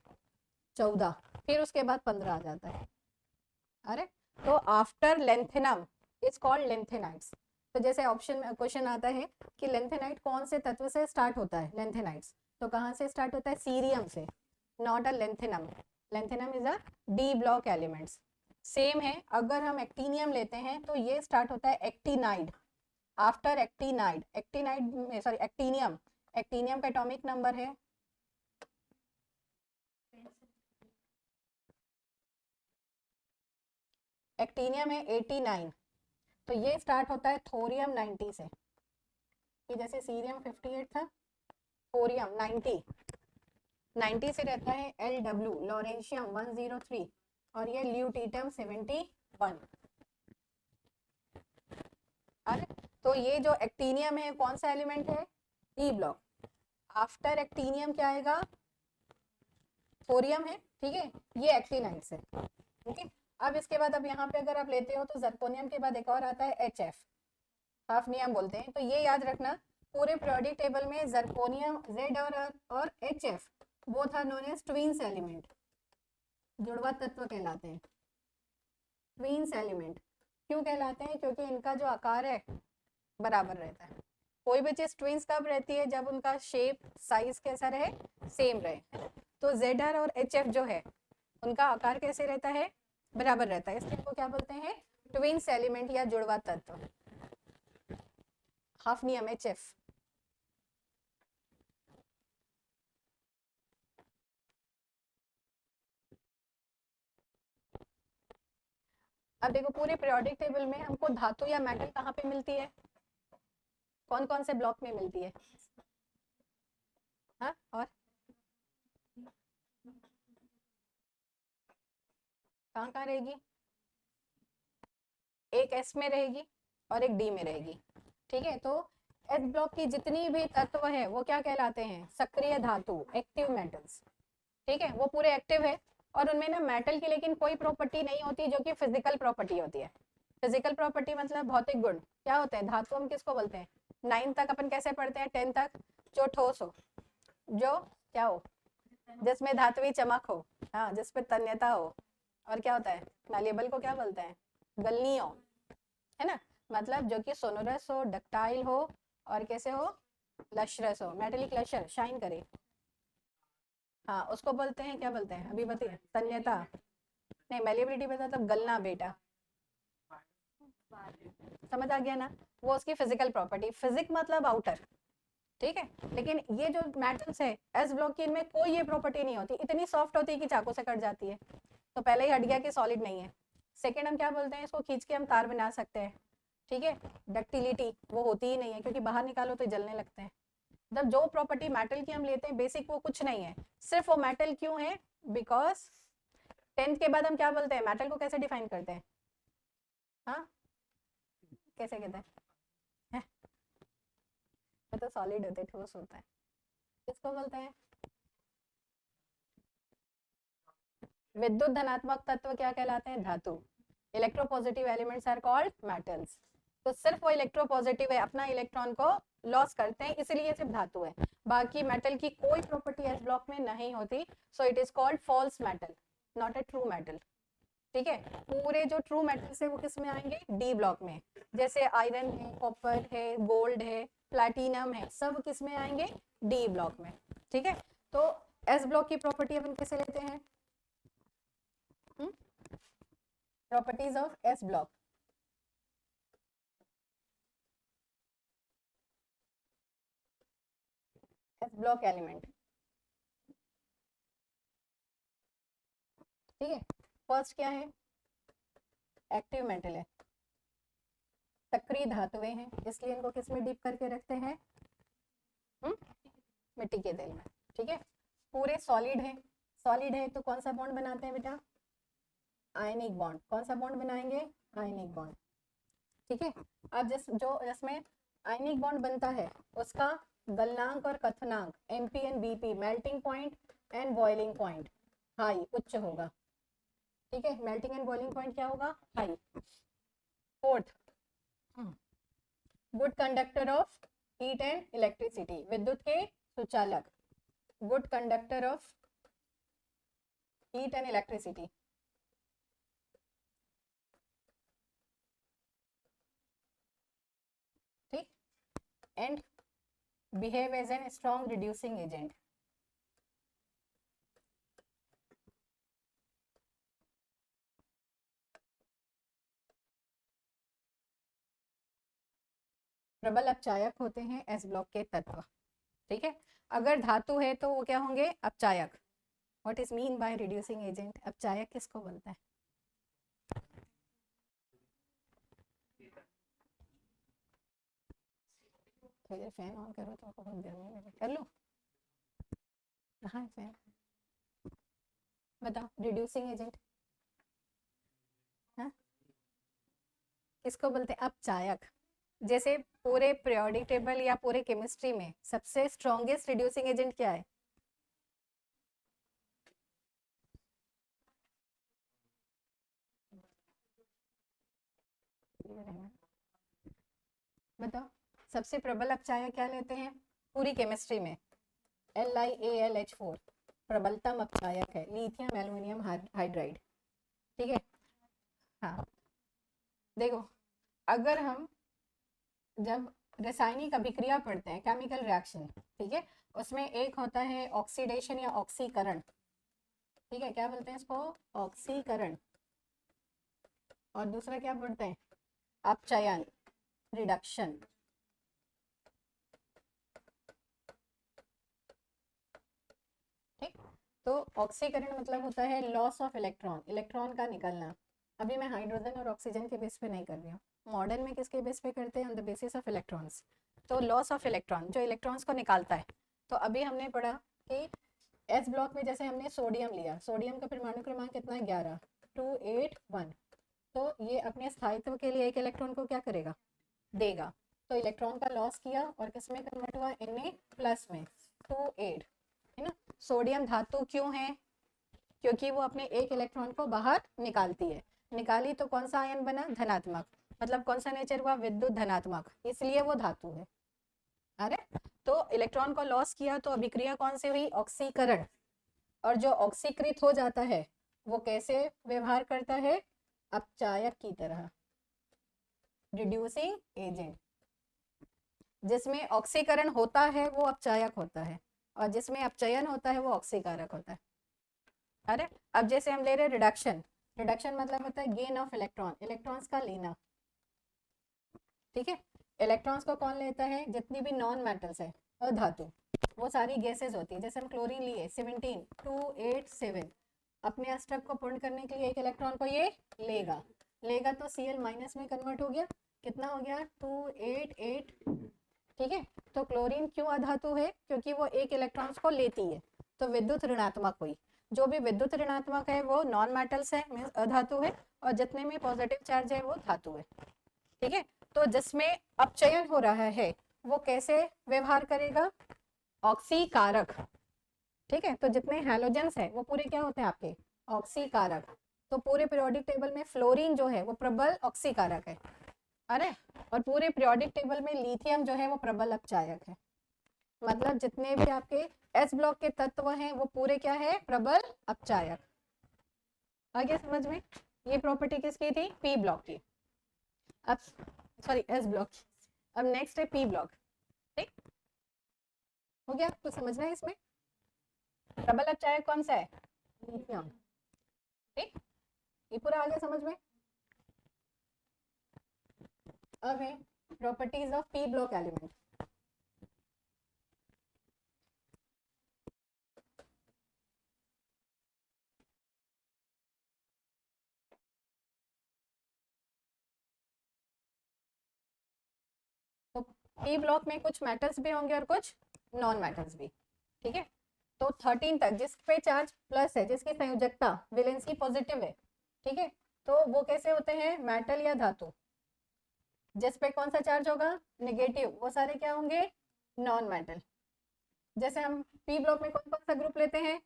14, फिर उसके बाद 15 आ जाता है। अरे तो after lanthanum is called lanthanides. तो जैसे ऑप्शन में क्वेश्चन आता है कि लेंथेनाइट कौन से तत्व से स्टार्ट होता है, लेंथेनाइट्स, तो कहाँ से स्टार्ट होता है? सीरियम से, not a lanthanum. Lanthanum is a D block elements. Same है अगर हम एक्टिनियम लेते हैं तो ये स्टार्ट होता है actinide, after actinide, actinide sorry actinium, actinium का एटॉमिक नंबर है एक्टिनियम है 89, तो ये स्टार्ट होता है थोरियम 90 से, कि जैसे सीरियम 58 था, थोरियम 90 से रहता है LW, लॉरेंशियम 103, और ये ल्यूटीटम 71। अरे तो ये जो एक्टिनियम है कौन सा एलिमेंट है? E block. आफ्टर एक्टिनियम क्या आएगा? थोरियम है, ठीक है, ये एक्टिनाइट्स है, ठीक है। अब इसके बाद अब यहाँ पे अगर आप लेते हो तो जर्कोनियम के बाद एक और आता है HF, हाफनियम बोलते हैं। तो ये याद रखना, पूरे पीरियोडिक टेबल में जर्कोनियम Z और HF both are known as twins element, जुड़वा तत्व कहलाते हैं। ट्विन्स एलिमेंट क्यों कहलाते हैं? क्योंकि इनका जो आकार है बराबर रहता है। कोई भी चीज ट्विन्स कब रहती है? जब उनका शेप साइज कैसा रहे? सेम रहे। तो ZR और HF जो है उनका आकार कैसे रहता है? बराबर रहता है, इसलिए इनको क्या बोलते हैं? ट्विन्स एलिमेंट या जुड़वा तत्व। Hafnium HF। अब देखो पूरे पीरियोडिक टेबल में हमको धातु या मेटल कहाँ पे मिलती है? कौन कौन से ब्लॉक में मिलती है? हाँ, और कहाँ कहाँ रहेगी? एक S में रहेगी और एक D में रहेगी, ठीक है। तो S ब्लॉक की जितनी भी तत्व है वो क्या कहलाते हैं? सक्रिय धातु, एक्टिव मेटल्स, ठीक है। वो पूरे एक्टिव है और उनमें ना मेटल की लेकिन कोई प्रॉपर्टी नहीं होती जो कि फिजिकल प्रॉपर्टी होती है। फिजिकल प्रॉपर्टी मतलब भौतिक गुण क्या होते हैं? धातु हम किसको बोलते हैं? 9 तक अपन कैसे पढ़ते हैं? 10 तक, जो ठोस हो, जो क्या हो, जिसमें धात्विक चमक हो, हाँ, जिसपे तन्यता हो, और क्या होता है? मैलिएबल को क्या बोलते हैं? गलनीय हो, है ना, मतलब जो कि सोनोरस हो, डक्टाइल हो, और कैसे हो? लश्रस हो, मेटेलिक लश्र, शाइन करे, हाँ, उसको बोलते हैं, क्या बोलते हैं? अभी बताइए। तन्यता नहीं, मैलिएबिलिटी मतलब गलना बेटा, समझ आ गया ना? वो उसकी फिजिकल प्रॉपर्टी, फिजिक मतलब आउटर, ठीक है। लेकिन ये जो मेटल्स है एस ब्लॉक की, इनमें कोई ये प्रॉपर्टी नहीं होती, इतनी सॉफ्ट होती है कि चाकू से कट जाती है। तो पहले ही हट गया कि सॉलिड नहीं है। सेकेंड हम क्या बोलते हैं? इसको खींच के हम तार बना सकते हैं, ठीक है। डक्टिलिटी वो होती ही नहीं है, क्योंकि बाहर निकालो तो जलने लगते हैं। जब जो प्रॉपर्टी मेटल की हम लेते हैं बेसिक, वो कुछ नहीं है, सिर्फ वो मेटल क्यों है? बिकॉज 10th के बाद हम क्या बोलते हैं? मेटल को कैसे डिफाइन करते हैं? हाँ, कैसे कहते हैं? वो तो सॉलिड होते, ठोस होता है, किसको बोलते हैं? विद्युत धनात्मक तत्व क्या कहलाते हैं? धातु। Electropositive elements are called metals. तो सिर्फ वो इलेक्ट्रोपॉजिटिव है, अपना इलेक्ट्रॉन को लॉस करते हैं, इसीलिए सिर्फ धातु है। बाकी मेटल की कोई प्रॉपर्टी एस ब्लॉक में नहीं होती, so it is called false metal, not a true metal, ठीक है। पूरे जो ट्रू मेटल्स है वो किस में आएंगे? डी ब्लॉक में। जैसे आयरन है, कॉपर है, गोल्ड है, प्लैटिनम है, सब किस में आएंगे? डी ब्लॉक में, ठीक है। तो एस ब्लॉक की प्रॉपर्टी अपन कैसे लेते हैं? Properties of S block. S block element, ठीक है। फर्स्ट क्या है? एक्टिव मेटल है, सक्रिय धातुएं हैं, इसलिए इनको किस में डीप करके रखते हैं? मिट्टी के तेल में, ठीक है। पूरे सॉलिड है, सॉलिड है तो कौन सा बॉन्ड बनाते हैं बेटा? Ionic bond. कौन सा बॉन्ड बनाएंगे? आयनिक बॉन्ड, ठीक है। अब जिसमें आयनिक बॉन्ड बनता है उसका गलनांक और कथनांक MP and BP, melting point and boiling point, high, उच्च होगा, ठीक है। मेल्टिंग एंड बॉइलिंग पॉइंट क्या होगा, high. Fourth, good conductor of heat and electricity, विद्युत के सुचालक, good conductor of heat and electricity, ठीक। And behave as an strong reducing agent, प्रबल अपचायक होते हैं एस ब्लॉक के तत्व, ठीक है। अगर धातु है तो वो क्या होंगे, अपचायक। What is mean by reducing agent, अपचायक किसको बोलता है? थोड़ी देर फैन ऑन करो तो बहुत गर्मी लगे, कर लो। कहाँ है फैन? बताओ, रिड्यूसिंग एजेंट हाँ किसको बोलते हैं, अपचायक। जैसे पूरे पीरियोडिक टेबल या पूरे केमिस्ट्री में सबसे स्ट्रॉन्गेस्ट रिड्यूसिंग एजेंट क्या है? बताओ, सबसे प्रबल अपचायक क्या लेते हैं पूरी केमिस्ट्री में? LiAlH4 प्रबलतम अपचायक है, लिथियम एल्युमिनियम हाइड्राइड, ठीक है। हाँ देखो, अगर हम जब रासायनिक अभिक्रिया पढ़ते हैं, केमिकल रिएक्शन, ठीक है, उसमें एक होता है ऑक्सीडेशन या ऑक्सीकरण, ठीक है, क्या बोलते हैं इसको, ऑक्सीकरण। और दूसरा क्या पढ़ते हैं, अपचयन, रिडक्शन, ठीक। तो ऑक्सीकरण मतलब होता है लॉस ऑफ इलेक्ट्रॉन, इलेक्ट्रॉन का निकलना। अभी मैं हाइड्रोजन और ऑक्सीजन के बेस पे नहीं कर रही हूँ, मॉडर्न में किसके बेस पे करते हैं, on the basis of electrons. तो लॉस ऑफ इलेक्ट्रॉन जो इलेक्ट्रॉन्स को निकालता है। तो अभी हमने पढ़ा कि एस ब्लॉक में जैसे हमने सोडियम लिया, सोडियम का परमाणु क्रमांक कितना है, 11, 281। तो ये अपने स्थायित्व के लिए एक इलेक्ट्रॉन को क्या करेगा, देगा। तो इलेक्ट्रॉन का लॉस किया और किस में कन्वर्ट हुआ, Na प्लस में, 28, है ना। सोडियम धातु क्यों है, क्योंकि वो अपने एक इलेक्ट्रॉन को बाहर निकालती है। निकाली तो कौन सा आयन बना, धनात्मक, मतलब कौन सा नेचर हुआ, विद्युत धनात्मक, इसलिए वो धातु है। अरे तो इलेक्ट्रॉन को लॉस किया तो अभिक्रिया कौन सी हुई, ऑक्सीकरण। और जो ऑक्सीकृत हो जाता है वो कैसे व्यवहार करता है, अपचायक की तरह, रिड्यूसिंग एजेंट। जिसमें ऑक्सीकरण होता है वो अपचायक होता है, और जिसमें अपचयन होता है वो ऑक्सीकारक होता है। अरे अब जैसे हम ले रहे हैं रिडक्शन, रिडक्शन मतलब होता है गेन ऑफ इलेक्ट्रॉन, इलेक्ट्रॉन्स का लेना, ठीक है। इलेक्ट्रॉन्स को कौन लेता है, जितनी भी नॉन मेटल्स है और धातु, वो सारी गैसेस होती है। जैसे हम क्लोरीन लिए 17, 287, अपने अष्टक को पूर्ण करने के लिए एक इलेक्ट्रॉन को ये लेगा, लेगा तो Cl माइनस में कन्वर्ट हो गया, कितना हो गया, 288, ठीक है। तो क्लोरीन क्यों अधातु है, क्योंकि वो एक इलेक्ट्रॉन्स को लेती है, तो विद्युत ऋणात्मक हुई। जो भी विद्युत ऋणात्मक है वो नॉन मेटल्स है, मींस अधातु है, और जितने में पॉजिटिव चार्ज है वो धातु है, ठीक है। तो जिसमें अपचयन हो रहा है वो कैसे व्यवहार करेगा, ऑक्सीकारक, ठीक है। तो जितने हैलोजेंस है वो पूरे क्या होते हैं आपके, ऑक्सीकारक। तो पूरे पीरियोडिक टेबल में फ्लोरीन जो है वो प्रबल ऑक्सीकारक है, अरे, और पूरे पीरियोडिक टेबल में लिथियम जो है वो प्रबल अपचायक है। मतलब जितने भी आपके एस ब्लॉक के तत्व हैं वो पूरे क्या है, प्रबल अपचायक। आगे समझ में, ये प्रॉपर्टी किसकी थी, पी ब्लॉक की। अब सॉरी एस ब्लॉक, अब नेक्स्ट है पी ब्लॉक, ठीक हो गया, कुछ समझना है इसमें। प्रबल अपचायक कौन सा है, लिथियम, ठीक। ये पूरा आ गया समझ में। अब है properties of P block element. तो पी ब्लॉक में कुछ मेटल्स भी होंगे और कुछ नॉन मेटल्स भी, ठीक है। तो 13 तक जिस पे चार्ज प्लस है, जिसकी संयोजकता वैलेंसी पॉजिटिव है, ठीक है, तो वो कैसे होते हैं, मेटल या धातु। जिस पे कौन सा चार्ज होगा, नेगेटिव, वो सारे क्या होंगे, नॉन मेटल। जैसे हम पी ब्लॉक में कौन कौन सा ग्रुप लेते हैं,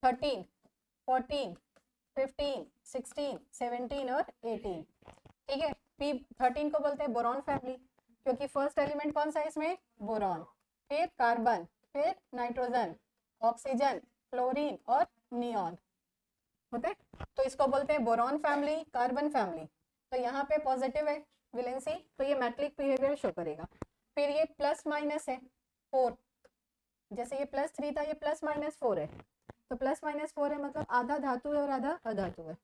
13, 14, 15, 16, 17 और 18। ठीक है, P13 को बोलते हैं बोरॉन फैमिली, क्योंकि फर्स्ट एलिमेंट कौन सा है इसमें, बोरॉन, फिर कार्बन, फिर नाइट्रोजन, ऑक्सीजन, फ्लोरीन और नियॉन होते हैं। तो इसको बोलते हैं बोरॉन फैमिली, कार्बन फैमिली। तो यहाँ पे पॉजिटिव है वैलेंसी, तो ये मेटलिक बिहेवियर शो करेगा। फिर ये प्लस माइनस है 4, जैसे ये +3 था, ये +-4 है, तो +-4 है मतलब आधा धातु है और आधा अधातु है।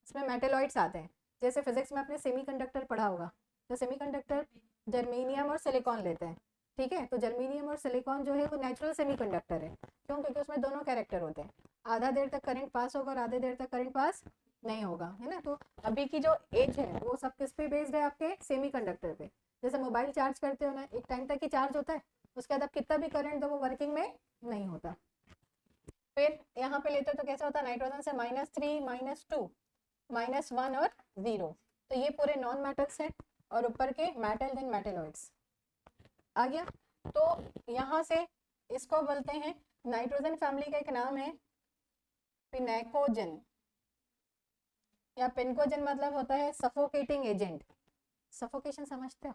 इसमें मेटेलॉइड्स आते हैं, जैसे फिजिक्स में आपने सेमीकंडक्टर पढ़ा होगा, तो सेमीकंडक्टर जर्मेनियम और सिलिकॉन लेते हैं। ठीक है, तो जर्मेनियम और सिलिकॉन जो है वो नेचुरल सेमीकंडक्टर है, क्यों, क्योंकि उसमें दोनों कैरेक्टर होते हैं, आधा देर तक करंट पास होगा और आधे देर तक करंट पास नहीं होगा, है ना। तो अभी की जो एज है वो सब किस पे बेस्ड है, आपके सेमीकंडक्टर पे। जैसे मोबाइल चार्ज करते हो ना, एक टाइम तक ही चार्ज होता है, उसके बाद आप कितना भी करंट दो वो वर्किंग में नहीं होता। फिर यहाँ पे लेते तो कैसा होता है, नाइट्रोजन से -3, -2, -1 और 0, तो ये पूरे नॉन मेटल्स है, और ऊपर के मेटल देन मेटेलॉइड्स आ गया। तो यहाँ से इसको बोलते हैं, नाइट्रोजन फैमिली का एक नाम है पिनेकोजन, या पिनकोजन मतलब होता है सफोकेटिंग एजेंट। सफोकेशन समझते हो,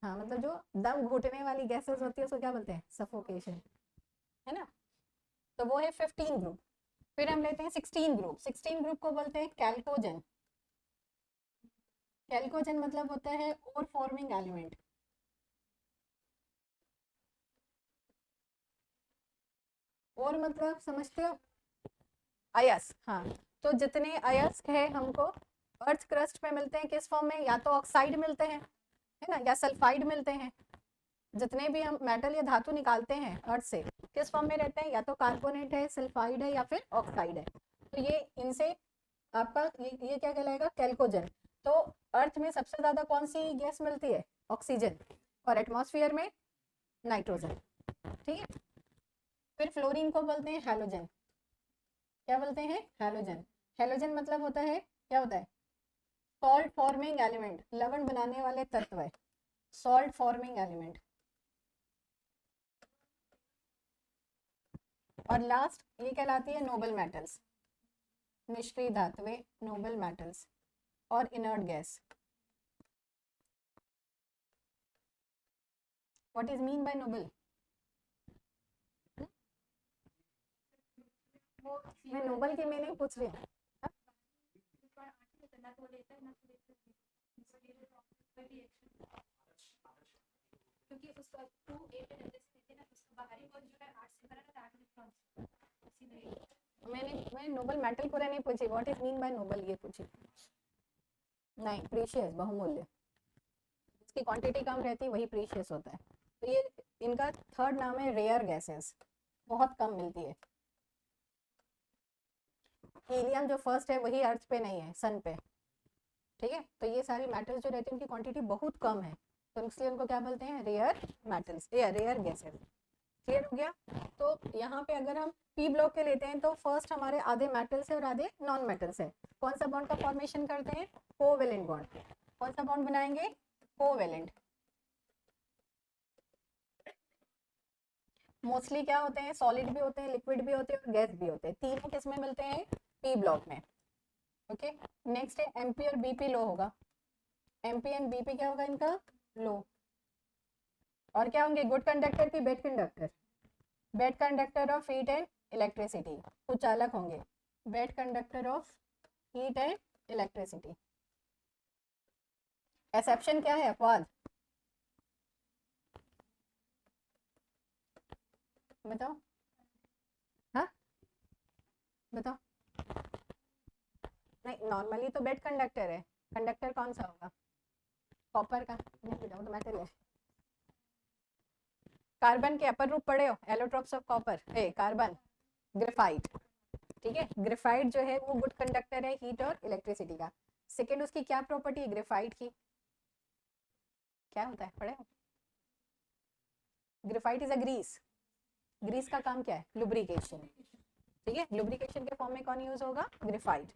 हाँ, मतलब जो दम घुटने वाली गैसेस होती है उसको क्या बोलते हैं, सफोकेशन, है ना। तो वो है 15 ग्रुप। फिर हम लेते हैं 16 ग्रुप। 16 ग्रुप को बोलते हैं कैल्कोजन। कैल्कोजन मतलब होता है ओर फॉर्मिंग एलिमेंट। और मतलब समझते हो, अयस्क, हाँ, तो जितने अयस्क है हमको अर्थ क्रस्ट पे मिलते हैं किस फॉर्म में, या तो ऑक्साइड मिलते हैं, है ना, या सल्फाइड मिलते हैं। जितने भी हम मेटल या धातु निकालते हैं अर्थ से, किस फॉर्म में रहते हैं, या तो कार्बोनेट है, सल्फाइड है, या फिर ऑक्साइड है। तो ये इनसे आपका ये क्या कहलाएगा, कैल्कोजन। तो अर्थ में सबसे ज्यादा कौन सी गैस मिलती है, ऑक्सीजन, और एटमॉस्फेयर में नाइट्रोजन। ठीक है, फिर फ्लोरीन को बोलते हैं हैलोजन। क्या बोलते हैं, हैलोजन। हैलोजन मतलब होता है, क्या होता है, सॉल्ट फॉर्मिंग एलिमेंट, लवण बनाने वाले तत्व है, सॉल्ट फॉर्मिंग एलिमेंट। और लास्ट ये कहलाती है नोबल मेटल्स, निष्क्रिय धातुएं, नोबल मेटल्स और inert gas. What is mean by noble, मैं नोबल की मीनिंग पूछ रही हूँ। मैं नोबल मेटल पूरा नहीं पूछी, what is mean by noble ये पूछी। नहीं, प्रीशियस, बहुमूल्य, इसकी क्वांटिटी कम रहती है वही प्रीशियस होता है। तो ये इनका थर्ड नाम है रेयर गैसेस, बहुत कम मिलती है। हीलियम जो फर्स्ट है वही अर्थ पे नहीं है, सन पे। ठीक है, तो ये सारी मेटल्स जो रहती है उनकी क्वांटिटी बहुत कम है, तो इसलिए उनको क्या बोलते हैं, रेयर मेटल्स या रेयर गैसेस। क्लियर हो गया। तो यहाँ पे अगर हम पी ब्लॉक के लेते हैं तो फर्स्ट हमारे आधे मेटल्स है और आधे नॉन मेटल्स है। कौन सा बॉन्ड का फॉर्मेशन करते हैं, कोवेलेंट बॉन्ड। कौन सा बॉन्ड बनाएंगे, कोवेलेंट। मोस्टली क्या होते हैं, सॉलिड भी होते हैं, लिक्विड भी होते हैं और गैस भी होते हैं। तीनों किस में मिलते हैं, पी ब्लॉक में। ओके, नेक्स्ट है एमपी और बीपी लो होगा। एमपी एंड बीपी क्या होगा इनका, लो। और क्या होंगे, गुड कंडक्टर की bad conductor, bad conductor of heat and electricity, कुछ अलग होंगे, bad conductor of heat and electricity. Exception क्या है, अपवाद बताओ, हाँ बताओ। नहीं, नॉर्मली तो बेड कंडक्टर है, कंडक्टर कौन सा होगा, कॉपर का, नहीं बताओ तो मेटल है। कार्बन के अपर रूप पढ़े हो, allotropes of copper, A carbon, graphite. ठीक है, ग्रेफाइट जो है वो गुड कंडक्टर है हीट और इलेक्ट्रिसिटी का। सेकेंड उसकी क्या प्रॉपर्टी है ग्रेफाइट की, क्या होता है, पढ़े हो, graphite is a grease. Grease का काम क्या है, लुब्रिकेशन। ठीक है, लुब्रिकेशन के फॉर्म में कौन यूज होगा, ग्रेफाइट।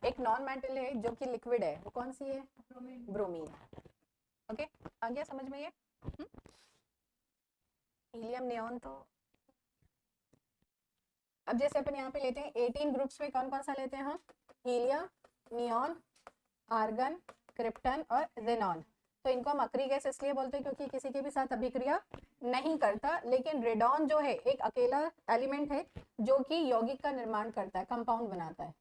एक नॉन मेटल है जो कि लिक्विड है, वो कौन सी है, ब्रोमीन। ओके, आ गया समझ में ये। हीलियम नियॉन तो अब जैसे अपन यहाँ पे लेते हैं 18 ग्रुप्स में कौन कौन सा लेते हैं हम? हीलियम, नियॉन, आर्गन, क्रिप्टन और जेनॉन। तो इनको हम अक्री गैस इसलिए बोलते हैं क्योंकि किसी के भी साथ अभिक्रिया नहीं करता, लेकिन रेडॉन जो है एक अकेला एलिमेंट है जो कि यौगिक का निर्माण करता है, कंपाउंड बनाता है।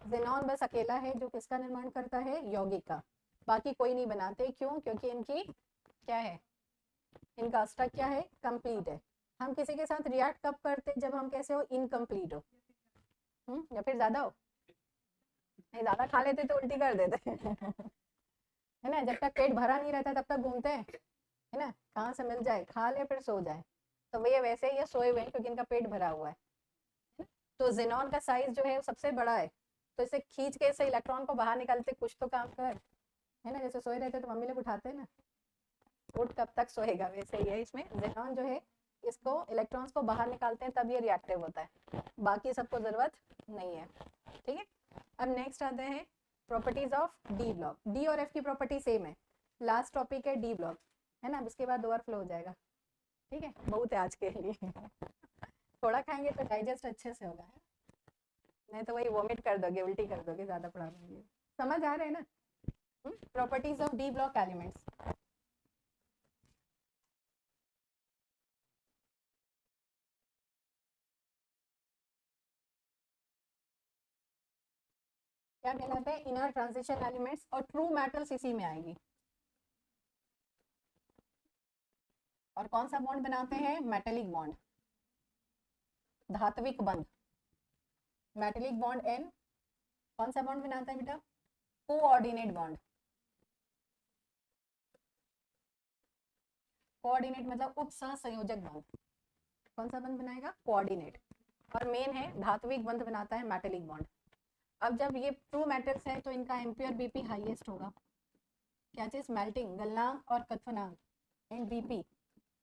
जेनॉन बस अकेला है जो किसका निर्माण करता है? यौगिक का। बाकी कोई नहीं बनाते। क्यों? क्योंकि इनकी क्या है, इनका अष्टक क्या है? कंप्लीट है। हम किसी के साथ रिएक्ट कब करते? जब हम कैसे हो? इनकम्प्लीट हो, या फिर ज्यादा हो। नहीं, ज्यादा खा लेते तो उल्टी कर देते है ना। जब तक पेट भरा नहीं रहता तब तक घूमते हैं, है ना, कहाँ से मिल जाए खा ले फिर सो जाए। तो भैया वैसे ही ये सोए हुए हैं क्योंकि इनका पेट भरा हुआ है। तो जेनॉन का साइज जो है वो सबसे बड़ा है, तो इसे खींच के इसे इलेक्ट्रॉन को बाहर निकालते कुछ तो काम कर, है ना। जैसे सोए रहते तो मम्मी लोग उठाते हैं ना, उठ कब तक सोएगा, वैसे ही है इसमें। जेनॉन जो है इसको इलेक्ट्रॉन्स को बाहर निकालते हैं तब ये रिएक्टिव होता है, बाकी सबको जरूरत नहीं है। ठीक है, अब नेक्स्ट आते हैं properties of D block. D और एफ की प्रॉपर्टी सेम है। लास्ट टॉपिक है डी ब्लॉक, है ना। इसके बाद ओवरफ्लो हो जाएगा। ठीक है, बहुत है आज के लिए थोड़ा खाएंगे तो डाइजेस्ट अच्छे से होगा, नहीं तो वही वॉमिट कर दोगे, उल्टी कर दोगे, ज्यादा पढ़ा दोगे। समझ आ रहा है ना? Properties of D block elements. क्या कहलाते हैं? Inner transition elements. और ट्रू मेटल्स इसी में आएगी। और कौन सा बॉन्ड बनाते हैं? मेटेलिक बॉन्ड, धात्विक बंध। मेटेलिक बॉन्ड एन कौन सा बॉन्ड बनाता है बेटा? Coordinate bond. कोऑर्डिनेट मतलब उपसह संयोजक बंध। कौन सा बंध बनाएगा? कोऑर्डिनेट। और मेन है धात्विक बंध बनाता है मेटेलिक बॉन्ड। अब जब ये ट्रू मेटल्स है तो इनका एम्पियर बीपी हाईएस्ट होगा। क्या चीज? मेल्टिंग गलनांक और कथनांक, एंड बीपी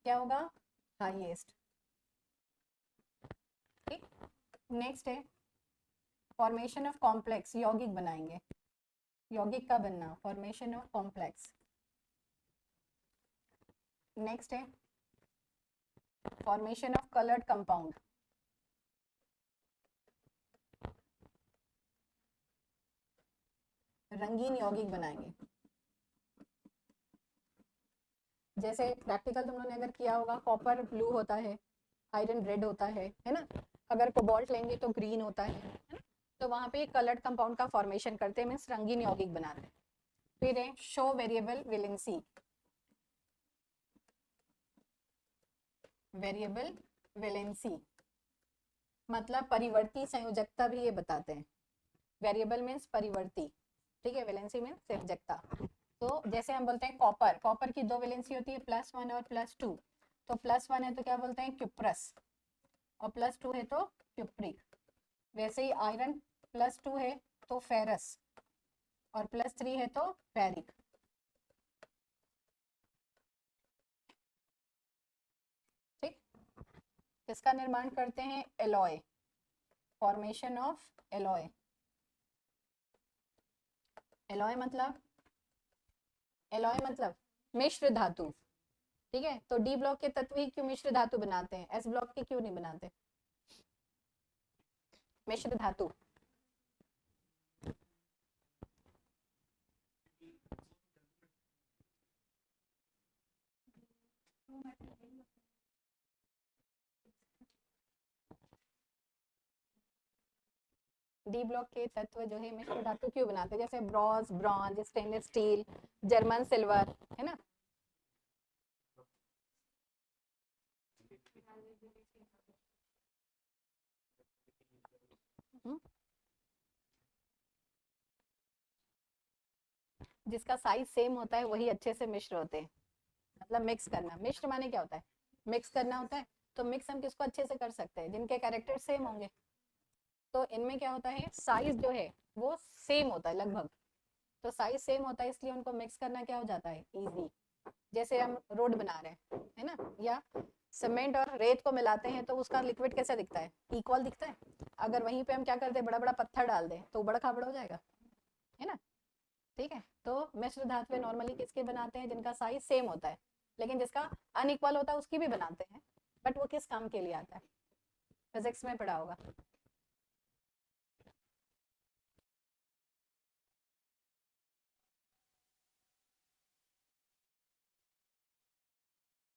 क्या होगा? हाईएस्ट। ठीक, नेक्स्ट है फॉर्मेशन ऑफ कॉम्प्लेक्स। यौगिक बनाएंगे, यौगिक का बनना, फॉर्मेशन ऑफ कॉम्प्लेक्स। नेक्स्ट है फॉर्मेशन ऑफ कलर्ड कंपाउंड। रंगीन यौगिक बनाएंगे। जैसे प्रैक्टिकल तुम लोगों ने अगर किया होगा, कॉपर ब्लू होता है, आयरन रेड होता है ना। अगर कोबाल्ट लेंगे तो ग्रीन होता है ना। तो वहां पे कलर्ड कंपाउंड का फॉर्मेशन करते हैं, मीन्स रंगीन यौगिक बनाते हैं। फिर है show variable valency. Variable valency मतलब परिवर्ती संयोजकता भी ये बताते हैं। वेरिएबल मीन्स परिवर्ती, ठीक है। वैलेंसी मीन्स संयोजकता। तो जैसे हम बोलते हैं कॉपर, कॉपर की दो वैलेंसी होती है, +1 और +2। तो +1 है तो क्या बोलते हैं? क्यूप्रस। और +2 है तो क्यूप्रिक। वैसे ही आयरन +2 है तो फेरस, और +3 है तो फेरिक। ठीक, किसका निर्माण करते हैं? Alloy, formation of alloy. Alloy मतलब मिश्र धातु। ठीक है, तो डी ब्लॉक के तत्व ही क्यों मिश्र धातु बनाते हैं? एस ब्लॉक के क्यों नहीं बनाते? मिश्र धातु डी ब्लॉक के तत्व जो है मिश्र धातु क्यों बनाते हैं? जैसे bronze, stainless steel, German silver, है ना। जिसका साइज सेम होता है वही अच्छे से मिश्र होते हैं। मतलब मिक्स करना, मिश्र माने क्या होता है? मिक्स करना होता है। तो मिक्स हम किसको अच्छे से कर सकते हैं? जिनके कैरेक्टर सेम होंगे। तो इनमें क्या होता है? साइज जो है वो सेम होता है लगभग। तो साइज सेम होता है इसलिए उनको मिक्स करना क्या हो जाता है? इजी। जैसे हम रोड बना रहे हैं, है ना, या सीमेंट और रेत को मिलाते हैं तो उसका लिक्विड कैसा दिखता है? इक्वल दिखता है। अगर वहीं पे हम क्या करते हैं? बड़ा बड़ा पत्थर डाल दें तो बड़ा खाबड़ा हो जाएगा, है ना। ठीक है, तो मिश्र धातुएं नॉर्मली किसके बनाते हैं? जिनका साइज सेम होता है, लेकिन जिसका अनइक्वल होता है उसकी भी बनाते हैं, बट वो किस काम के लिए आता है? फिजिक्स में पढ़ा होगा।